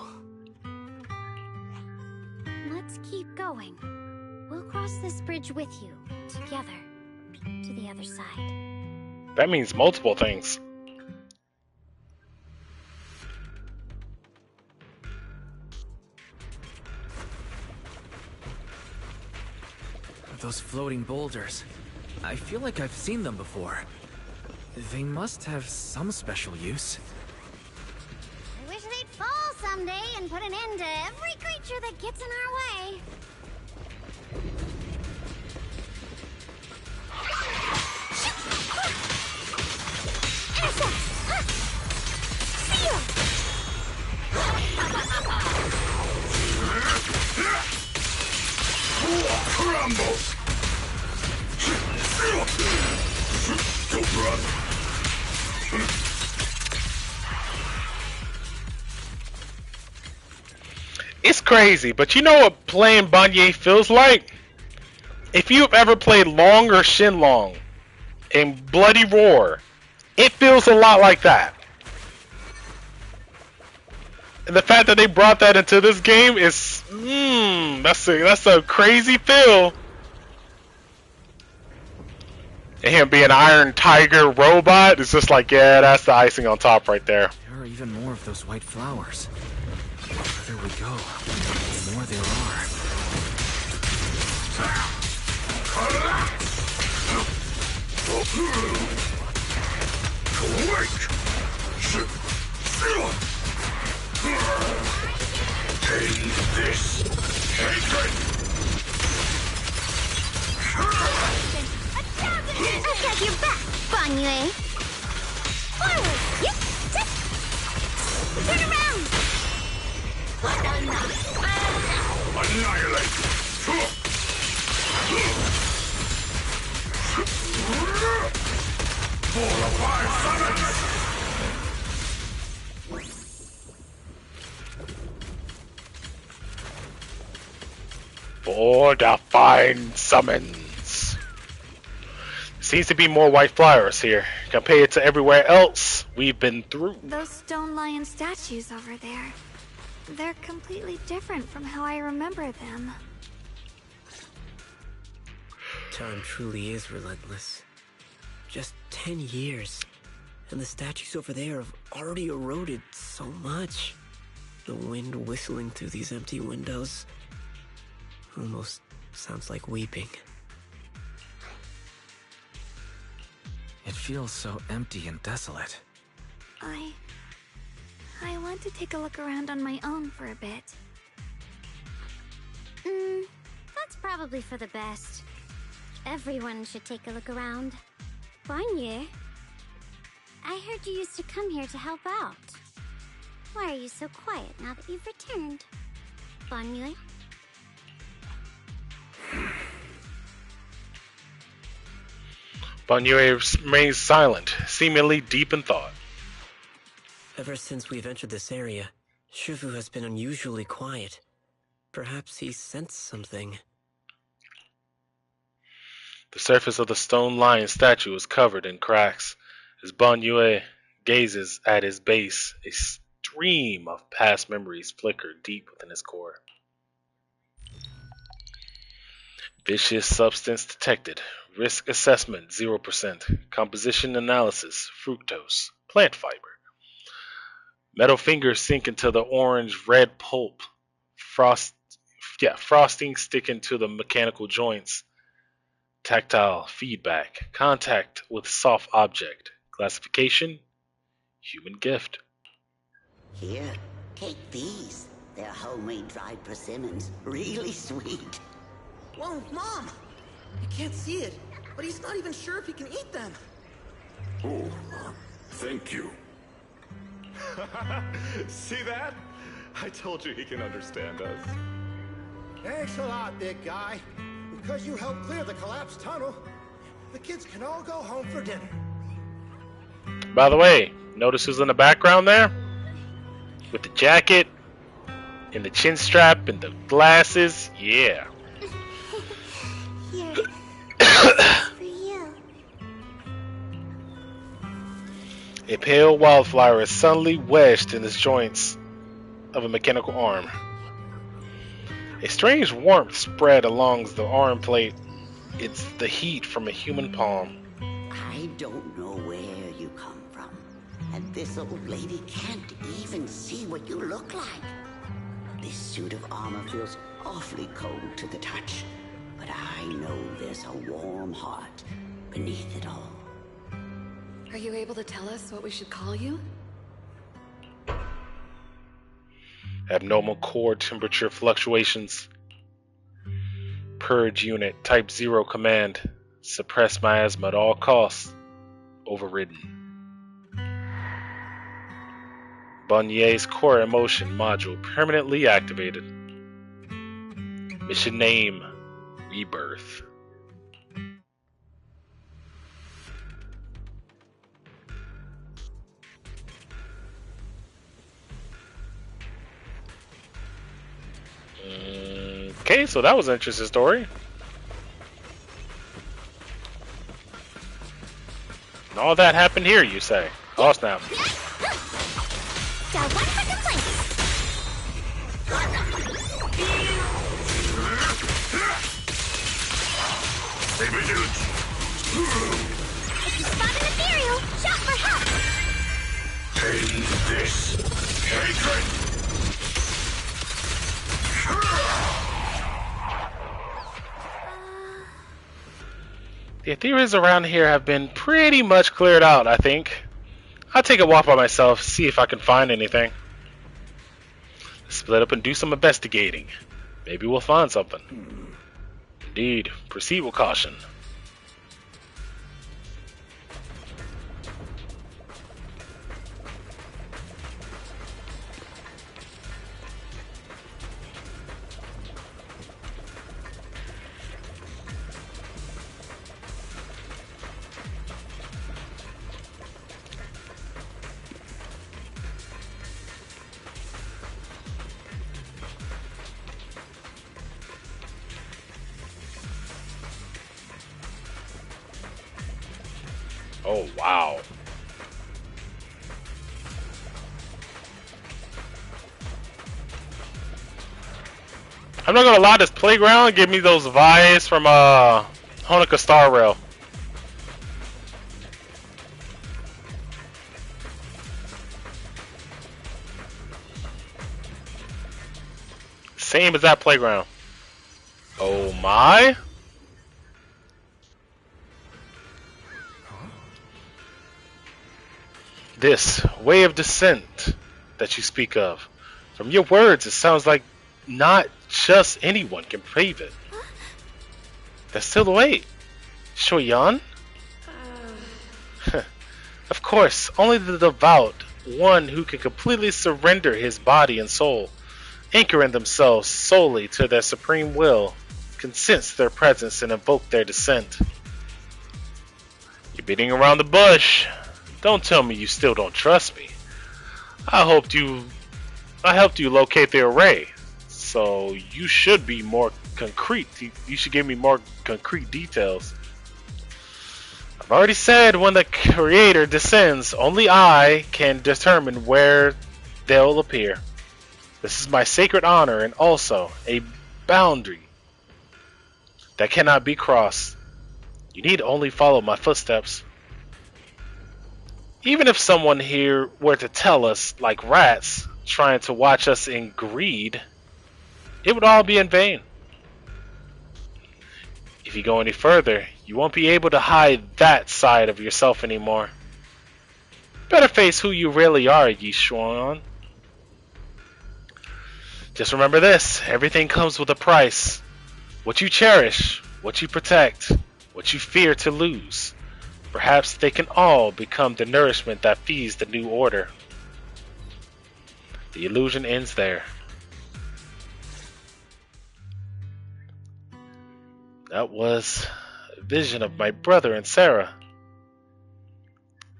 Let's keep going. We'll cross this bridge with you, together, to the other side. That means multiple things. Those floating boulders. I feel like I've seen them before. They must have some special use. I wish they'd fall someday and put an end to every creature that gets in our way. Crumbles! Don't run! It's crazy, but you know what playing Bonnier feels like? If you've ever played Long or Shenlong in Bloody Roar, it feels a lot like that. And the fact that they brought that into this game is, that's a crazy feel. And him being an Iron Tiger robot is just like, yeah, that's the icing on top right there. There are even more of those white flowers. The further we go, the more there are. Taste this hatred! I've got your back, Bonnier. Forward! Yep! Turn around! Annihilate! Four of five summons! For the fine summons. Seems to be more white flowers here compared to everywhere else we've been through. Those stone lion statues over there, they're completely different from how I remember them. Time truly is relentless. Just 10 years, and the statues over there have already eroded so much. The wind whistling through these empty windows almost sounds like weeping. It feels so empty and desolate. I want to take a look around on my own for a bit. That's probably for the best. Everyone should take a look around. Bonnier, I heard you used to come here to help out. Why are you so quiet now that you've returned? Banyue? Banyue remains silent, seemingly deep in thought. Ever since we've entered this area, Shifu has been unusually quiet. Perhaps he sensed something. The surface of the stone lion statue is covered in cracks. As Banyue gazes at his base, a stream of past memories flicker deep within his core. Vicious substance detected. Risk assessment 0%. Composition analysis fructose. Plant fiber. Metal fingers sink into the orange-red pulp. Frosting sticking to the mechanical joints. Tactile feedback. Contact with soft object. Classification: human gift. Here, take these. They're homemade dried persimmons. Really sweet. Whoa, Mom! I can't see it, but he's not even sure if he can eat them. Oh, thank you. See that? I told you he can understand us. Thanks a lot, big guy. Because you helped clear the collapsed tunnel, the kids can all go home for dinner. By the way, notice who's in the background there? With the jacket, and the chin strap, and the glasses. Yeah. Here. For you. A pale wildflower is suddenly wedged in the joints of a mechanical arm. A strange warmth spread along the arm plate. It's the heat from a human palm. I don't know where you come from, and this old lady can't even see what you look like. This suit of armor feels awfully cold to the touch, but I know there's a warm heart beneath it all. Are you able to tell us what we should call you? Abnormal core temperature fluctuations. Purge unit type 0 command. Suppress miasma at all costs. Overridden. Banyue's core emotion module permanently activated. Mission name: Rebirth. Okay, so that was an interesting story. And all that happened here, you say? Oh, snap. Dial 1 for complaints. Baby dudes. If you spot an ethereal, shout for help. End this hatred. The ethereals around here have been pretty much cleared out, I think. I'll take a walk by myself, see if I can find anything. Split up and do some investigating. Maybe we'll find something. Indeed, proceed with caution. Oh, wow. I'm not gonna lie, this playground give me those vibes from Honoka Star Rail. Same as that playground. Oh my. This way of descent that you speak of. From your words, it sounds like not just anyone can pave it. That's still the way. Shoyan? Of course, only the devout, one who can completely surrender his body and soul, anchoring themselves solely to their supreme will, can sense their presence and invoke their descent. You're beating around the bush. Don't tell me you still don't trust me. I helped you locate the array, so you should be more concrete. You should give me more concrete details. I've already said when the creator descends, only I can determine where they'll appear. This is my sacred honor and also a boundary that cannot be crossed. You need only follow my footsteps. Even if someone here were to tell us, like rats, trying to watch us in greed, it would all be in vain. If you go any further, you won't be able to hide that side of yourself anymore. Better face who you really are, Yi Xuan. Just remember this, everything comes with a price. What you cherish, what you protect, what you fear to lose. Perhaps they can all become the nourishment that feeds the new order. The illusion ends there. That was a vision of my brother and Sarah.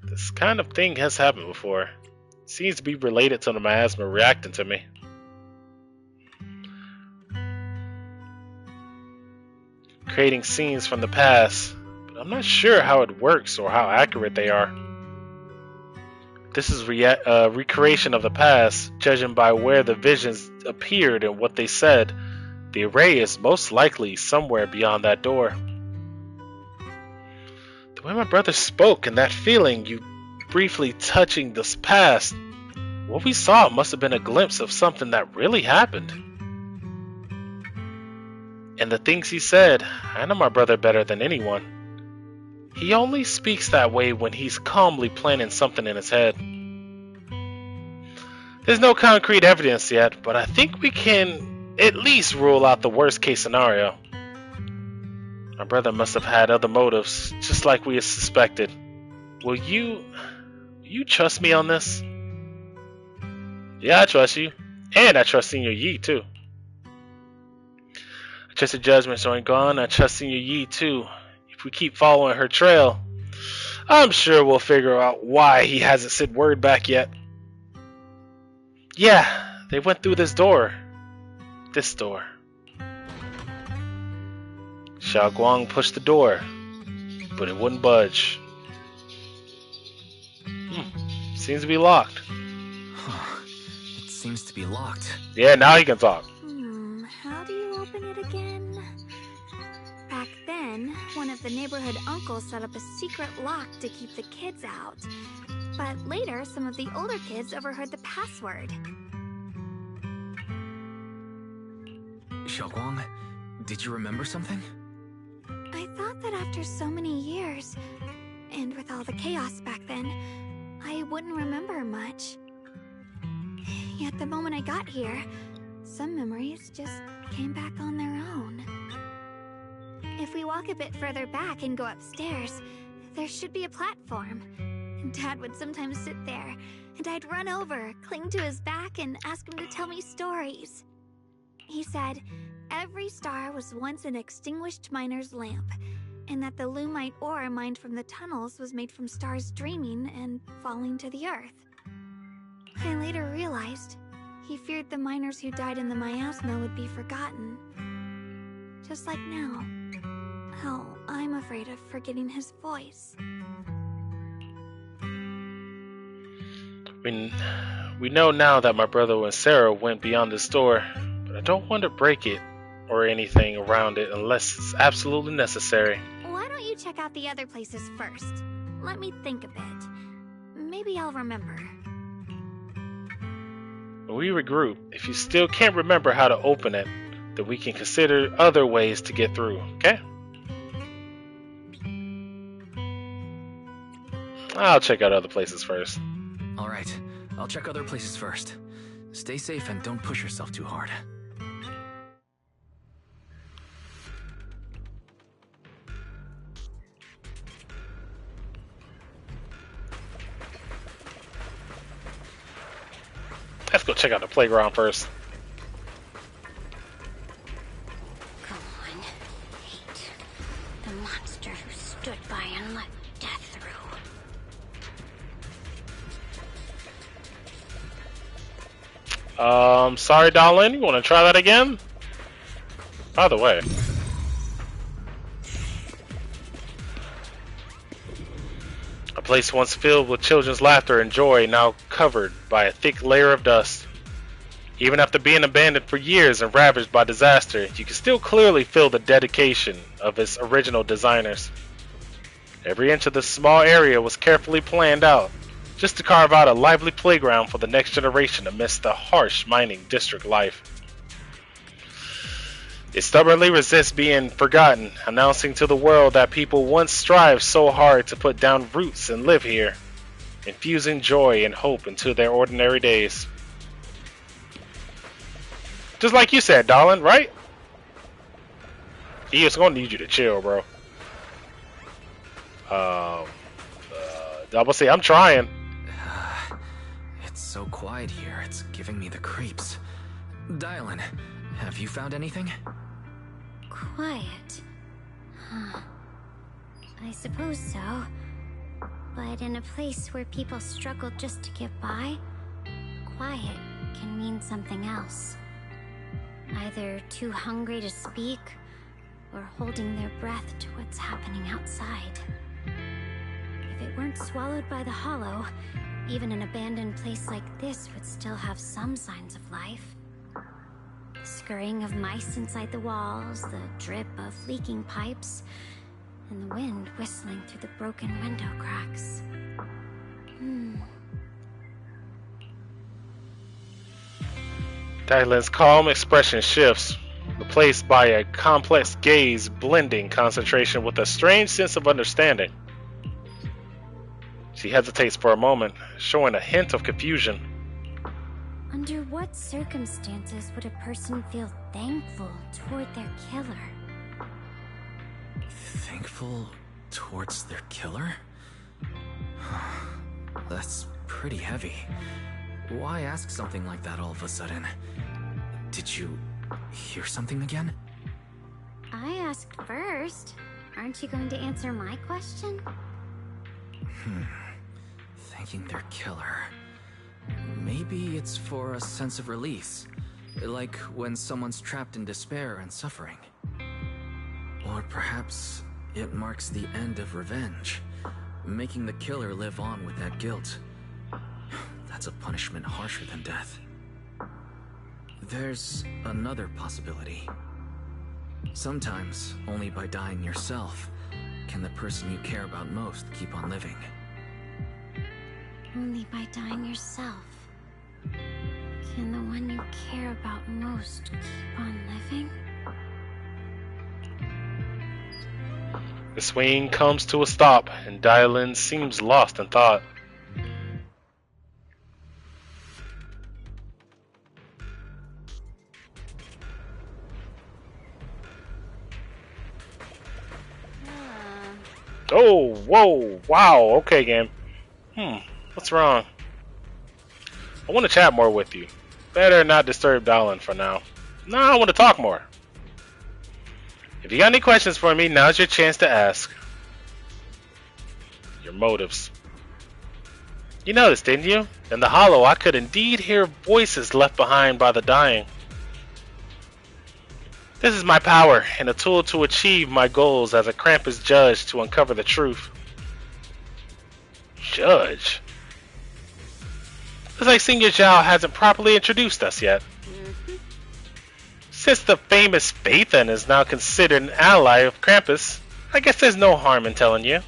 This kind of thing has happened before. It seems to be related to the miasma reacting to me. Creating scenes from the past, but I'm not sure how it works or how accurate they are. This is recreation of the past, judging by where the visions appeared and what they said. The array is most likely somewhere beyond that door. The way my brother spoke and that feeling you briefly touching this past, what we saw must have been a glimpse of something that really happened. And the things he said, I know my brother better than anyone. He only speaks that way when he's calmly planning something in his head. There's no concrete evidence yet, but I think we can at least rule out the worst case scenario. My brother must have had other motives, just like we had suspected. Will you trust me on this? Yeah, I trust you. And I trust Senior Yi, too. I trust the judgment showing gone. I trust Senior Yi, too. If we keep following her trail, I'm sure we'll figure out why he hasn't sent word back yet. Yeah, they went through this door. This door. Xiao Guang pushed the door, but it wouldn't budge. Seems to be locked. It seems to be locked. Yeah, now he can talk. How do you open it again? Back then, one of the neighborhood uncles set up a secret lock to keep the kids out. But later, some of the older kids overheard the password. Xiaoguang, did you remember something? I thought that after so many years, and with all the chaos back then, I wouldn't remember much. Yet the moment I got here, some memories just came back on their own. If we walk a bit further back and go upstairs, there should be a platform. Dad would sometimes sit there, and I'd run over, cling to his back, and ask him to tell me stories. He said every star was once an extinguished miner's lamp, and that the lumite ore mined from the tunnels was made from stars dreaming and falling to the earth. I later realized he feared the miners who died in the miasma would be forgotten. Just like now, how I'm afraid of forgetting his voice. We know now that my brother and Sarah went beyond this door, but I don't want to break it or anything around it unless it's absolutely necessary. Why don't you check out the other places first? Let me think a bit. Maybe I'll remember. When we regroup, if you still can't remember how to open it, then we can consider other ways to get through, okay? I'll check out other places first. Alright, I'll check other places first. Stay safe and don't push yourself too hard. Let's go check out the playground first. monster who stood by and let death through. Sorry, darling. You want to try that again? By the way. A place once filled with children's laughter and joy, now covered by a thick layer of dust. Even after being abandoned for years and ravaged by disaster, you can still clearly feel the dedication of its original designers. Every inch of this small area was carefully planned out, just to carve out a lively playground for the next generation amidst the harsh mining district life. It stubbornly resists being forgotten, announcing to the world that people once strived so hard to put down roots and live here, infusing joy and hope into their ordinary days. Just like you said, darling, right? He is gonna need you to chill, bro. I will say I'm trying. It's so quiet here, it's giving me the creeps. Dylan, have you found anything? Quiet. Huh. I suppose so. But in a place where people struggle just to get by, quiet can mean something else. Either too hungry to speak, or holding their breath to what's happening outside. If it weren't swallowed by the hollow, even an abandoned place like this would still have some signs of life. The scurrying of mice inside the walls, the drip of leaking pipes, and the wind whistling through the broken window cracks. Dylan's calm expression shifts, replaced by a complex gaze blending concentration with a strange sense of understanding. She hesitates for a moment, showing a hint of confusion. Under what circumstances would a person feel thankful toward their killer? Thankful towards their killer? That's pretty heavy. Why ask something like that all of a sudden? Did you hear something again? I asked first. Aren't you going to answer my question? Thanking their killer. Maybe it's for a sense of release. Like when someone's trapped in despair and suffering. Or perhaps it marks the end of revenge, making the killer live on with that guilt. That's a punishment harsher than death. There's another possibility. Sometimes, only by dying yourself, can the person you care about most keep on living. Only by dying yourself can the one you care about most keep on living? The swing comes to a stop, and Dylan seems lost in thought. Oh, whoa, wow, okay, game. What's wrong? I want to chat more with you. Better not disturb Dylan for now. No, I want to talk more. If you got any questions for me, now's your chance to ask. Your motives. You noticed, didn't you? In the hollow, I could indeed hear voices left behind by the dying. This is my power, and a tool to achieve my goals as a Krampus judge to uncover the truth. Judge? Looks like Senior Zhao hasn't properly introduced us yet. Since the famous Phaethon is now considered an ally of Krampus, I guess there's no harm in telling you.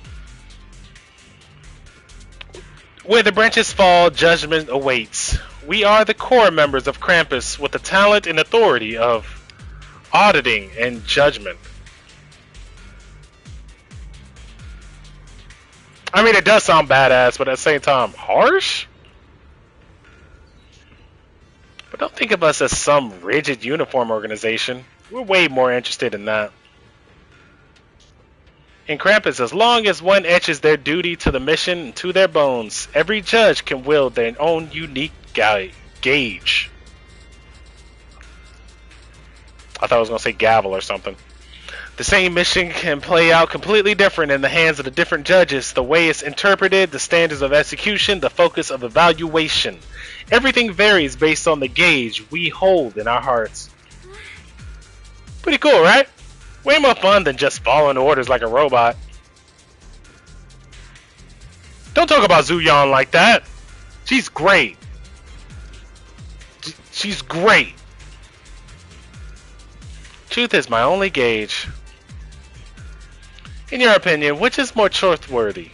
Where the branches fall, judgment awaits. We are the core members of Krampus with the talent and authority of auditing and judgment. I mean, it does sound badass, but at the same time, harsh? But don't think of us as some rigid uniform organization. We're way more interested in that. In Krampus, as long as one etches their duty to the mission into their bones, every judge can wield their own unique gauge. I thought I was going to say gavel or something. The same mission can play out completely different in the hands of the different judges. The way it's interpreted, the standards of execution, the focus of evaluation. Everything varies based on the gauge we hold in our hearts. Pretty cool, right? Way more fun than just following orders like a robot. Don't talk about Zuyon like that. She's great. She's great. Truth is my only gauge. In your opinion, which is more trustworthy?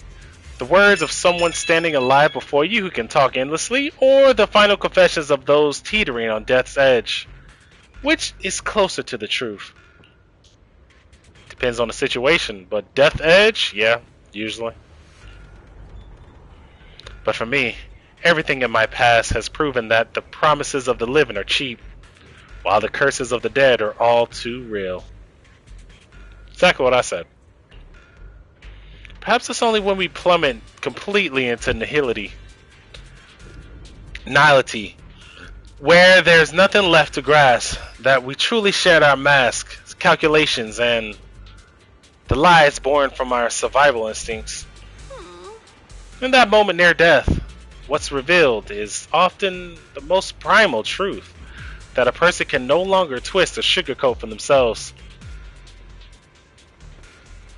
The words of someone standing alive before you who can talk endlessly, or the final confessions of those teetering on death's edge? Which is closer to the truth? Depends on the situation, but death's edge, yeah, usually. But for me, everything in my past has proven that the promises of the living are cheap, while the curses of the dead are all too real. Exactly what I said. Perhaps it's only when we plummet completely into nihility, where there's nothing left to grasp, that we truly shed our masks, calculations, and the lies born from our survival instincts. In that moment near death, what's revealed is often the most primal truth that a person can no longer twist or sugarcoat for themselves.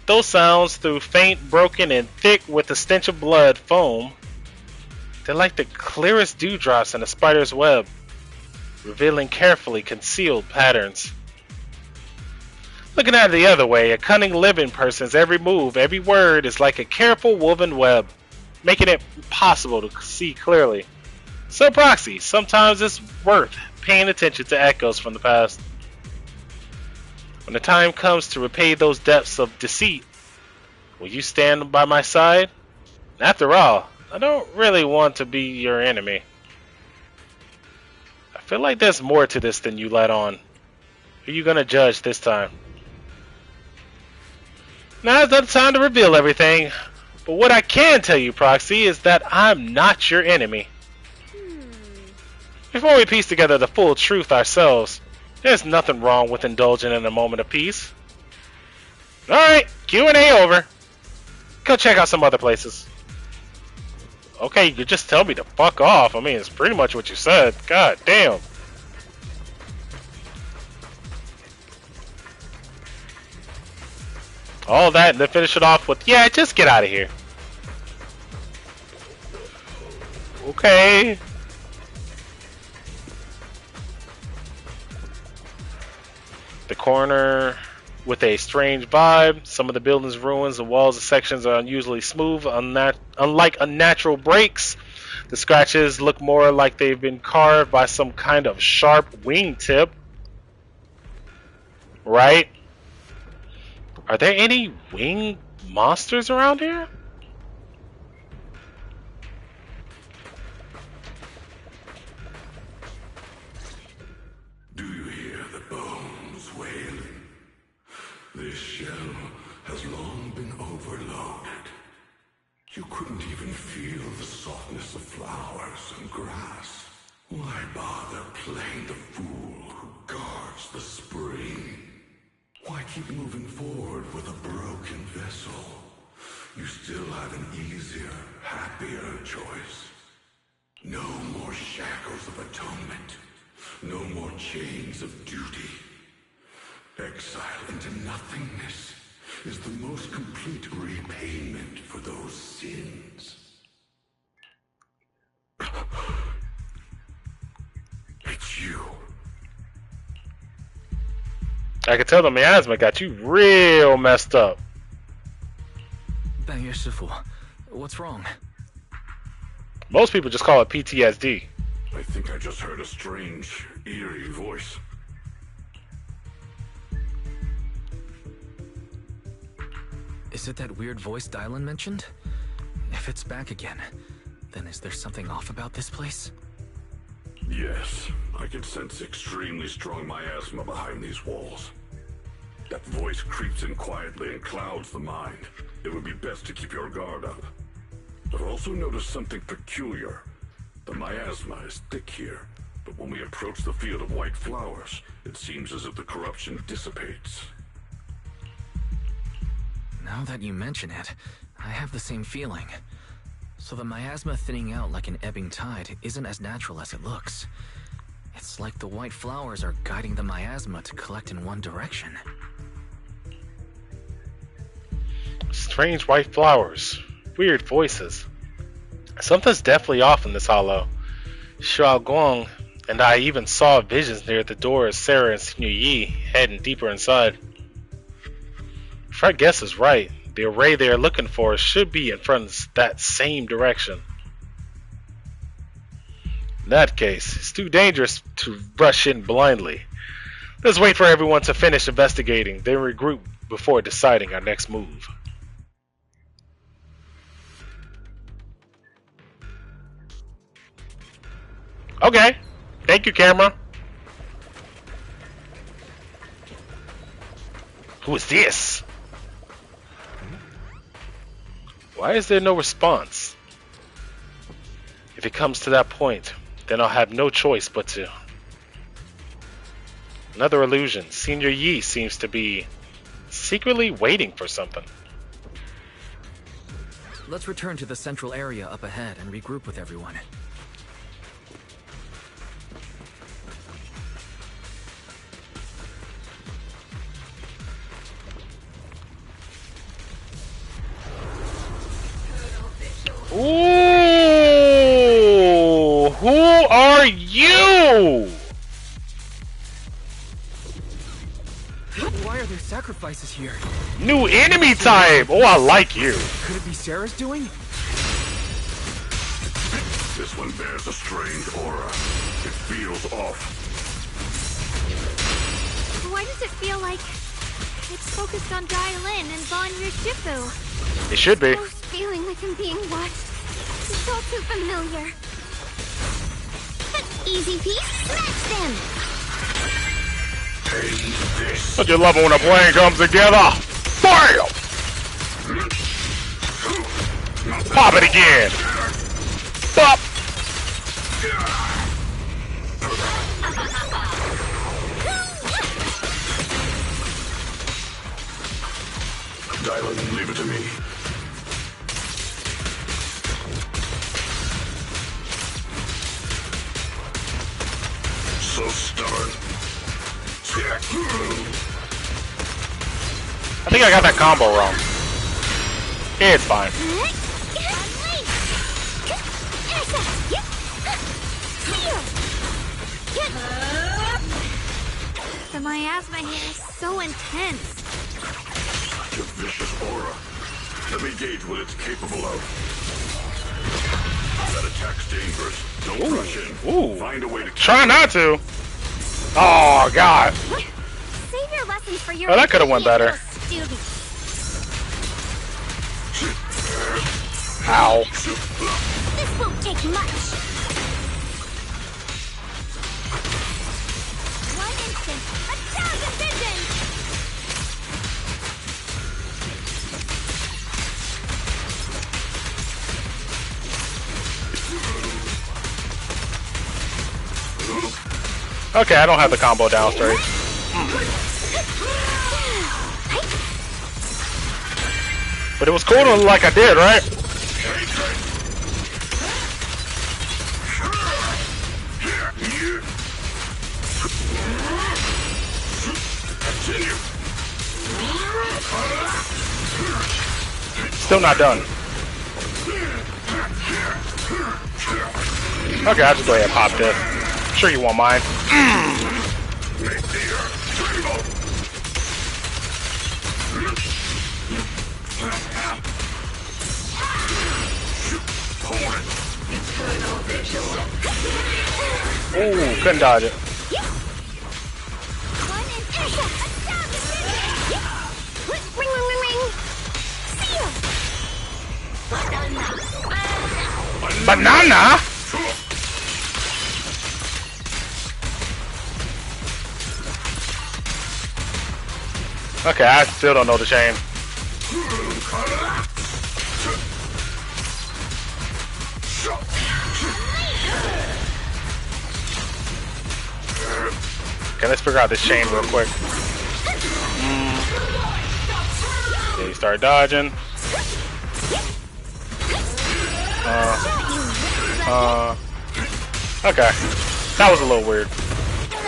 Those sounds, through faint, broken, and thick with the stench of blood foam, they're like the clearest dewdrops in a spider's web, revealing carefully concealed patterns. Looking at it the other way, a cunning living person's every move, every word is like a careful woven web, making it impossible to see clearly. So Proxy, sometimes it's worth paying attention to echoes from the past. When the time comes to repay those depths of deceit, will you stand by my side? After all, I don't really want to be your enemy. I feel like there's more to this than you let on. Who are you gonna judge this time? Now is not the time to reveal everything, but what I can tell you, Proxy, is that I'm not your enemy. Before we piece together the full truth ourselves, there's nothing wrong with indulging in a moment of peace. Alright, Q&A over. Go check out some other places. Okay, you just tell me to fuck off. I mean, it's pretty much what you said. God damn. All that and then finish it off with, yeah, just get out of here. Okay. The corner with a strange vibe. Some of the building's ruins, the walls and sections are unusually smooth, unlike unnatural breaks. The scratches look more like they've been carved by some kind of sharp wingtip. Right? Are there any winged monsters around here? Do you hear the bones wailing? This shell has long been overloaded. You couldn't even feel the softness of flowers and grass. Why bother playing the fool who guards the spring? Why keep moving forward with a broken vessel? You still have an easier, happier choice. No more shackles of atonement. No more chains of duty. Exile into nothingness is the most complete repayment for those sins. It's you. I can tell the miasma got you real messed up. 半月师傅, what's wrong? Most people just call it PTSD. I think I just heard a strange, eerie voice. Is it that weird voice Dylan mentioned? If it's back again, then is there something off about this place? Yes, I can sense extremely strong miasma behind these walls. That voice creeps in quietly and clouds the mind. It would be best to keep your guard up. I've also noticed something peculiar. The miasma is thick here, but when we approach the field of white flowers, it seems as if the corruption dissipates. Now that you mention it, I have the same feeling. So the miasma thinning out like an ebbing tide isn't as natural as it looks. It's like the white flowers are guiding the miasma to collect in one direction. Strange white flowers. Weird voices. Something's definitely off in this hollow. Xiaoguang and I even saw visions near the door as Sarah and Senior Yi heading deeper inside. If our guess is right, the array they are looking for should be in front of that same direction. In that case, it's too dangerous to rush in blindly. Let's wait for everyone to finish investigating, then regroup before deciding our next move. Okay. Thank you, camera. Who is this? Why is there no response? If it comes to that point, then I'll have no choice but to... Another illusion. Senior Yi seems to be secretly waiting for something. Let's return to the central area up ahead and regroup with everyone. Ooh, who are you? Why are there sacrifices here? New enemy type. Oh, I like you. Could it be Sarah's doing? This one bears a strange aura. It feels off. Why does it feel like it's focused on Dai-Lin and Bon Shifu? It should be. This feeling like I'm being watched. It's all too familiar. Easy peasy, smash them! Don't you love it when a plane comes together? Bam! Pop it again. Pop. Dylan, leave it to me. So stubborn. I think I got that combo wrong. Yeah, it's fine. The miasma here is so intense. Such a vicious aura. Let me gauge what it's capable of. That attack's dangerous. Don't rush in. Ooh. Find a way to Try not to. Oh, God. Save your lessons for your Oh, that could have went better. student. Ow. This won't take much. One instant, 1,000 visions! Okay, I don't have the combo down straight. But it was cool to look like I did, right? Still not done. Okay, I'll just go ahead and pop this. I'm sure you won't mind. Ooh, couldn't dodge it. Banana? Okay, I still don't know the chain. Okay, let's figure out this chain real quick. Yeah, he's start dodging. Okay. That was a little weird.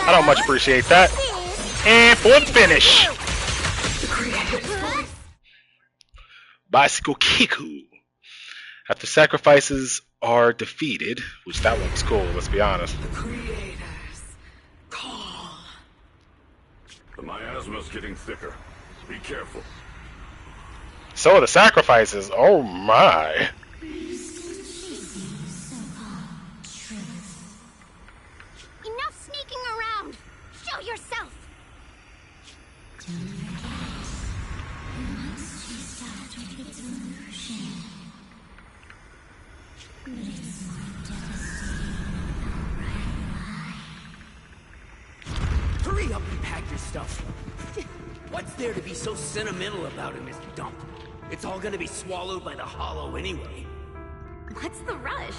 I don't much appreciate that. And for the finish. Bicycle Kiku. After sacrifices are defeated, which that one was cool, let's be honest. The miasma's getting thicker. Be careful. So are the sacrifices. Oh my. Enough sneaking around! Show yourself! Hurry up and pack your stuff. What's there to be so sentimental about in this dump? It's all gonna be swallowed by the hollow anyway. What's the rush?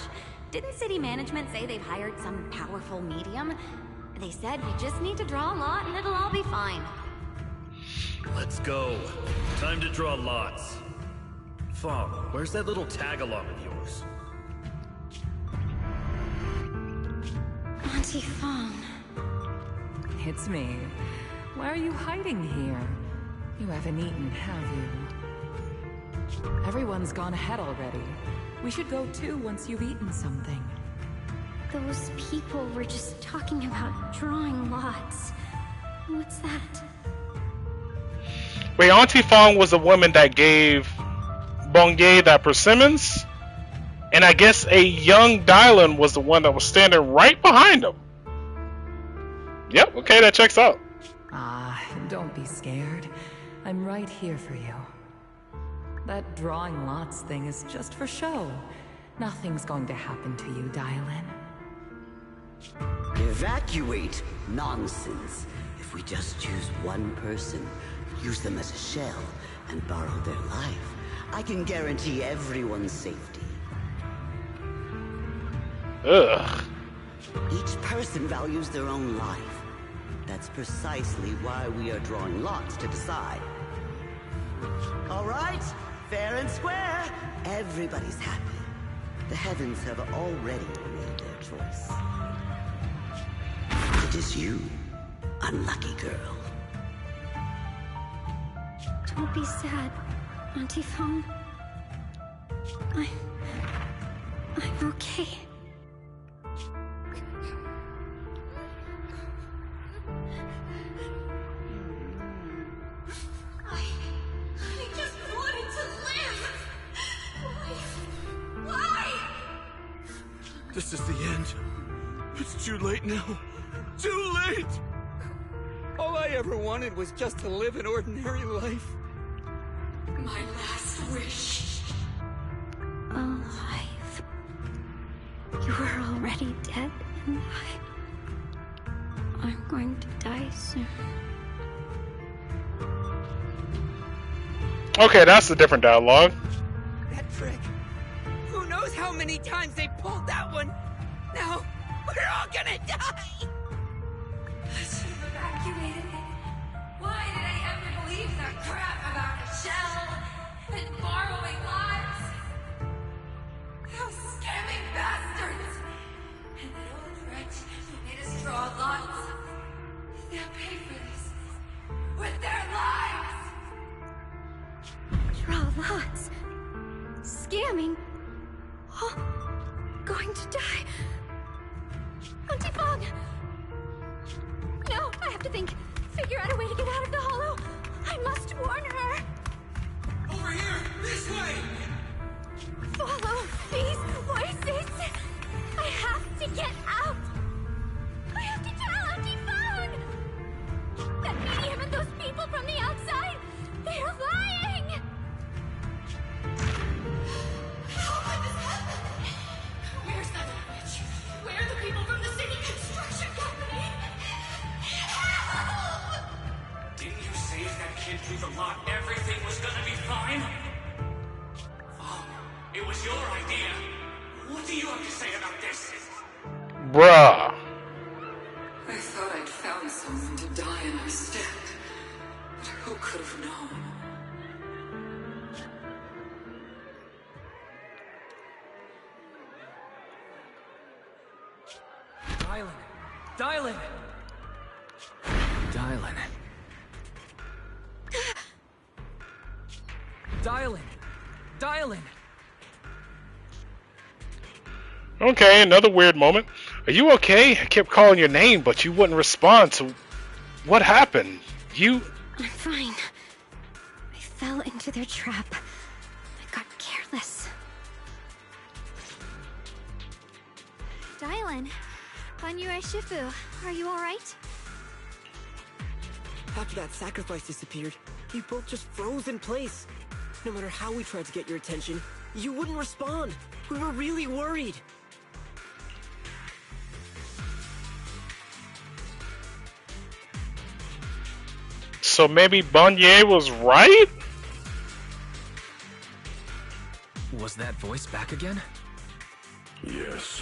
Didn't city management say they've hired some powerful medium? They said we just need to draw a lot and it'll all be fine. Let's go. Time to draw lots. Fong, where's that little tag-along of yours? Auntie Fong. It's me. Why are you hiding here? You haven't eaten, have you? Everyone's gone ahead already. We should go too once you've eaten something. Those people were just talking about drawing lots. What's that? Wait, Auntie Fong was the woman that gave Bongye that persimmons? And I guess a young Dylan was the one that was standing right behind him. Yep, okay, that checks out. Ah, don't be scared. I'm right here for you. That drawing lots thing is just for show. Nothing's going to happen to you, Dylan. Evacuate? Nonsense. If we just choose one person, use them as a shell, and borrow their life, I can guarantee everyone's safety. Ugh. Each person values their own life. That's precisely why we are drawing lots to decide. All right, fair and square. Everybody's happy. The heavens have already made their choice. It is you, unlucky girl. Don't be sad, Auntie Fong. I'm okay. I just wanted to live! Why? This is the end. It's too late now. Too late! All I ever wanted was just to live an ordinary life. My last wish. Alive. You were already dead, and I'm going to die soon. Okay, that's a different dialogue. That trick. Who knows how many times they pulled that one? Now, we're all gonna die! I should have evacuated it. Why did I ever believe that crap about a shell and borrowing lives? Those scamming bastards! And that old wretch who made us draw lots. They'll pay for this with their lives! Draw lots. Scamming. Oh, going to die. Auntie Fong! No, I have to think. Figure out a way to get out of the hollow. I must warn her. Over here! This way! Follow these voices. I have to get out. I have to tell Auntie Fong. That medium and those people from the outside, they're lying. How could this happen? Where's that witch? Where are the people from the city construction company? Help! Didn't you say if that kid drew the lot, everything was gonna be fine? Oh, it was your idea. What do you have to say about this? Bruh. I thought I'd found someone to die in our stead. But who could have known? Dylan. Dylan! Dylan. Dylan! Dylan! Okay, another weird moment. Are you okay? I kept calling your name, but you wouldn't respond, so what happened? You... I'm fine. I fell into their trap. I got careless. Dylan, Banyue Shifu, are you alright? After that sacrifice disappeared, you both just froze in place. No matter how we tried to get your attention, you wouldn't respond. We were really worried. So maybe Banyue was right? Was that voice back again? Yes.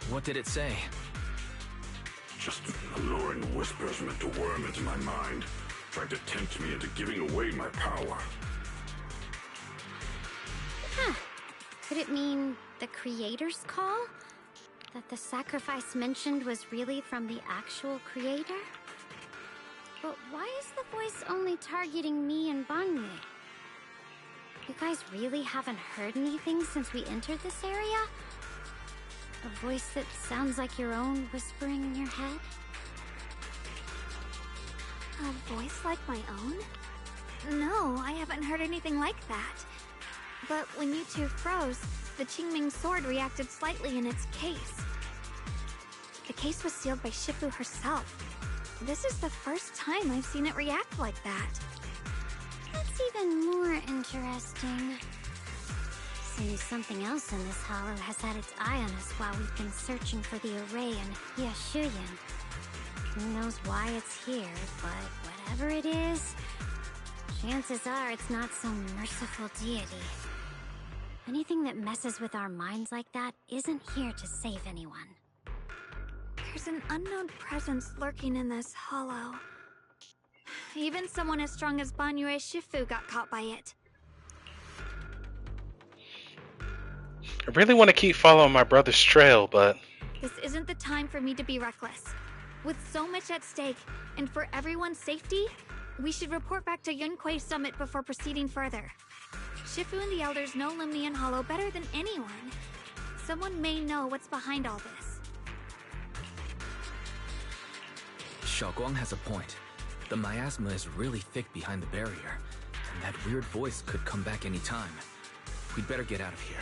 What did it say? Just alluring whispers meant to worm into my mind, trying to tempt me into giving away my power. Huh. Could it mean the creator's call? That the sacrifice mentioned was really from the actual creator? But why is the voice only targeting me and Banyue? You guys really haven't heard anything since we entered this area? A voice that sounds like your own whispering in your head? A voice like my own? No, I haven't heard anything like that. But when you two froze, the Qingming sword reacted slightly in its case. The case was sealed by Shifu herself. This is the first time I've seen it react like that. That's even more interesting. Seems something else in this hollow has had its eye on us while we've been searching for the array in Yashuyan. Who knows why it's here, but whatever it is, chances are it's not some merciful deity. Anything that messes with our minds like that isn't here to save anyone. There's an unknown presence lurking in this hollow. Even someone as strong as Banyue Shifu got caught by it. I really want to keep following my brother's trail, but... This isn't the time for me to be reckless. With so much at stake, and for everyone's safety, we should report back to Yunquei Summit before proceeding further. Shifu and the elders know Limnian Hollow better than anyone. Someone may know what's behind all this. Xiaoguang has a point. The miasma is really thick behind the barrier, and that weird voice could come back any time. We'd better get out of here.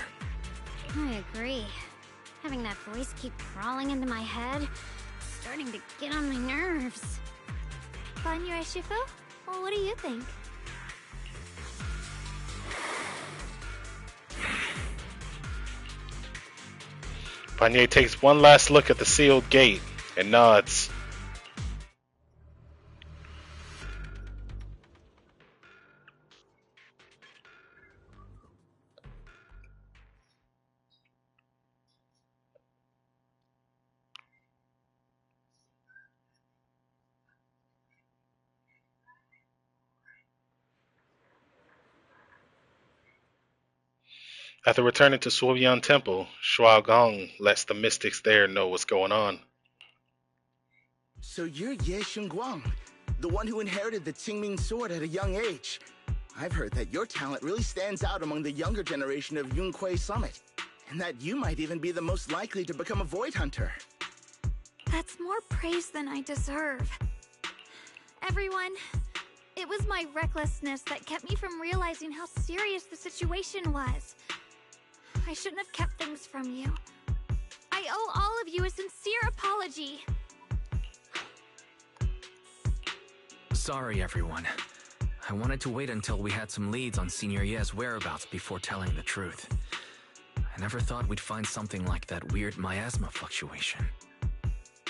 I agree. Having that voice keep crawling into my head, starting to get on my nerves. Banyue Shifu? Well, what do you think? Banyue takes one last look at the sealed gate and nods. After returning to Suoyan Temple, Shuaogong lets the mystics there know what's going on. So you're Ye Xingguang, the one who inherited the Qingming sword at a young age. I've heard that your talent really stands out among the younger generation of Yunquei Summit, and that you might even be the most likely to become a Void Hunter. That's more praise than I deserve. Everyone, it was my recklessness that kept me from realizing how serious the situation was. I shouldn't have kept things from you. I owe all of you a sincere apology. Sorry, everyone. I wanted to wait until we had some leads on Senior Ye's whereabouts before telling the truth. I never thought we'd find something like that weird miasma fluctuation.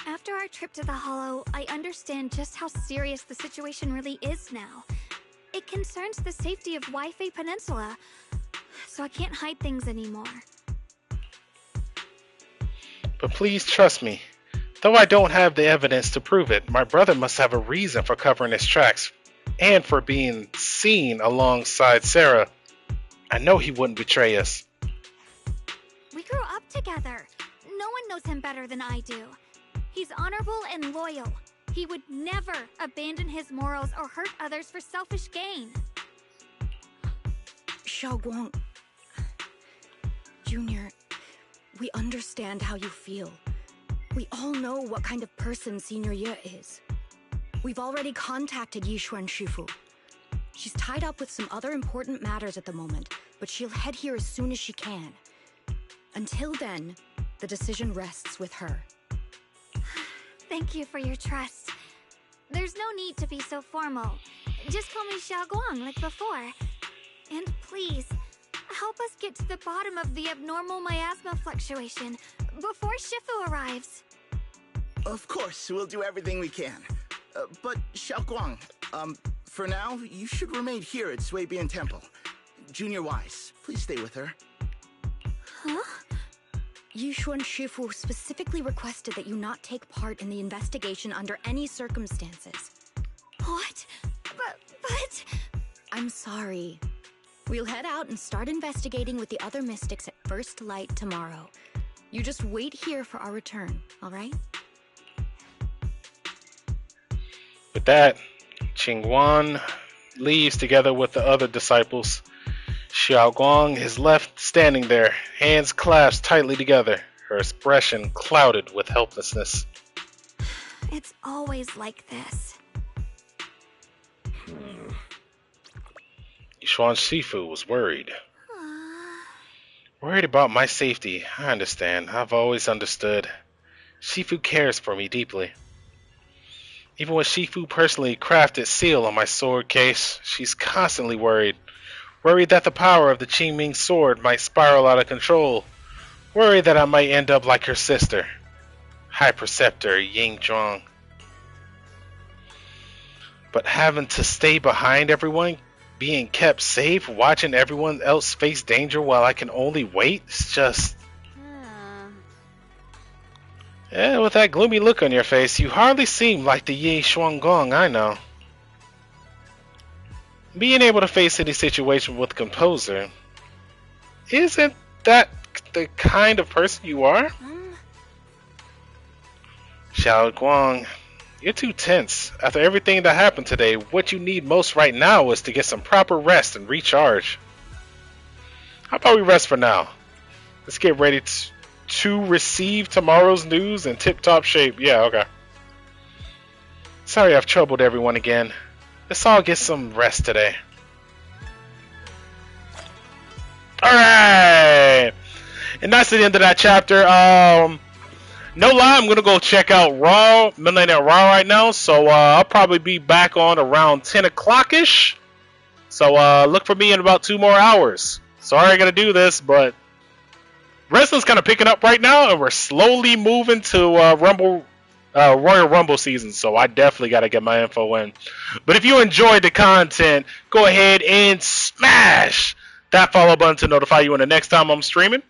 After our trip to the Hollow, I understand just how serious the situation really is now. It concerns the safety of Waifei Peninsula, so I can't hide things anymore. But please trust me. Though I don't have the evidence to prove it, my brother must have a reason for covering his tracks and for being seen alongside Sarah. I know he wouldn't betray us. We grew together. No one knows him better than I do. He's honorable and loyal. He would never abandon his morals or hurt others for selfish gain. Xiaoguang, Junior, we understand how you feel. We all know what kind of person Senior Ye is. We've already contacted Yishuan Shifu. She's tied up with some other important matters at the moment, but she'll head here as soon as she can. Until then, the decision rests with her. Thank you for your trust. There's no need to be so formal. Just call me Xiaoguang like before. And please, help us get to the bottom of the abnormal miasma fluctuation before Shifu arrives. Of course, we'll do everything we can. But Xiaoguang, for now, you should remain here at Suibian Temple. Junior Wise, please stay with her. Huh? Yishuan Shifu specifically requested that you not take part in the investigation under any circumstances. What? But... I'm sorry. We'll head out and start investigating with the other mystics at first light tomorrow. You just wait here for our return, alright? With that, Qingwan leaves together with the other disciples. Xiaoguang is left standing there, hands clasped tightly together, her expression clouded with helplessness. It's always like this. Yishuan Shifu was worried. Worried about my safety. I understand. I've always understood. Shifu cares for me deeply. Even when Shifu personally crafted seal on my sword case, she's constantly worried. Worried that the power of the Qingming sword might spiral out of control. Worried that I might end up like her sister, High Preceptor Ying Zhuang. But having to stay behind everyone, being kept safe, watching everyone else face danger while I can only wait, it's just... Yeah, with that gloomy look on your face, you hardly seem like the Yi Shuanggong I know. Being able to face any situation with composure, isn't that the kind of person you are? Xiaoguang, you're too tense. After everything that happened today, what you need most right now is to get some proper rest and recharge. How about we rest for now? Let's get ready to receive tomorrow's news in tip-top shape. Yeah, okay. Sorry I've troubled everyone again. Let's all get some rest today. Alright! And that's the end of that chapter. No lie, I'm gonna go check out Raw, Midnight Raw right now. So I'll probably be back on around 10 o'clock-ish. So look for me in about 2 more hours. Sorry I gotta do this, but wrestling's kind of picking up right now, and we're slowly moving to Royal Rumble season, so I definitely got to get my info in. But if you enjoyed the content, go ahead and smash that follow button to notify you when the next time I'm streaming.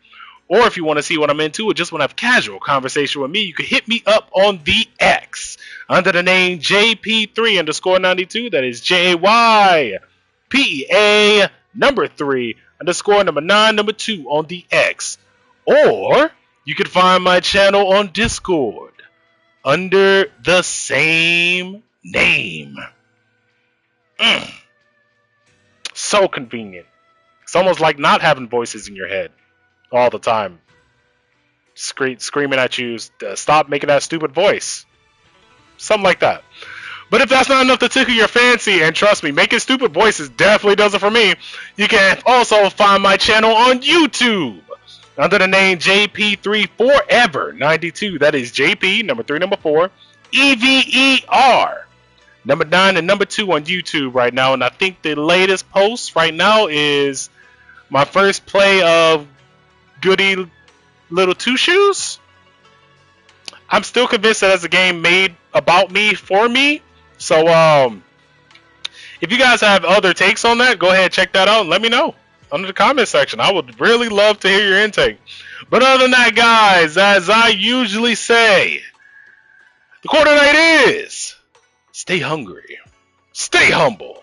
Or if you want to see what I'm into or just want to have casual conversation with me, you can hit me up on the X under the name JP3_92. That is JYPA3_9 on the X. Or you can find my channel on Discord under the same name. So convenient. It's almost like not having voices in your head all the time. Screaming at you, stop making that stupid voice. Something like that. But if that's not enough to tickle your fancy, and trust me, making stupid voices definitely does it for me, you can also find my channel on YouTube under the name JP3Forever92. That is JP, number 3, number 4, EVER, number 9 and number 2 on YouTube right now. And I think the latest post right now is my first play of Goody Little Two Shoes. I'm still convinced that that's a game made about me, for me. So, if you guys have other takes on that, go ahead and check that out and let me know under the comment section. I would really love to hear your intake. But other than that, guys, as I usually say, the quarter night is stay hungry, stay humble,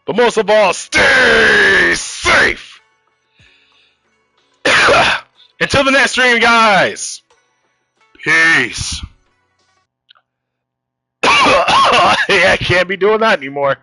but most of all, stay safe. Until the next stream, guys. Peace. Yeah, I can't be doing that anymore.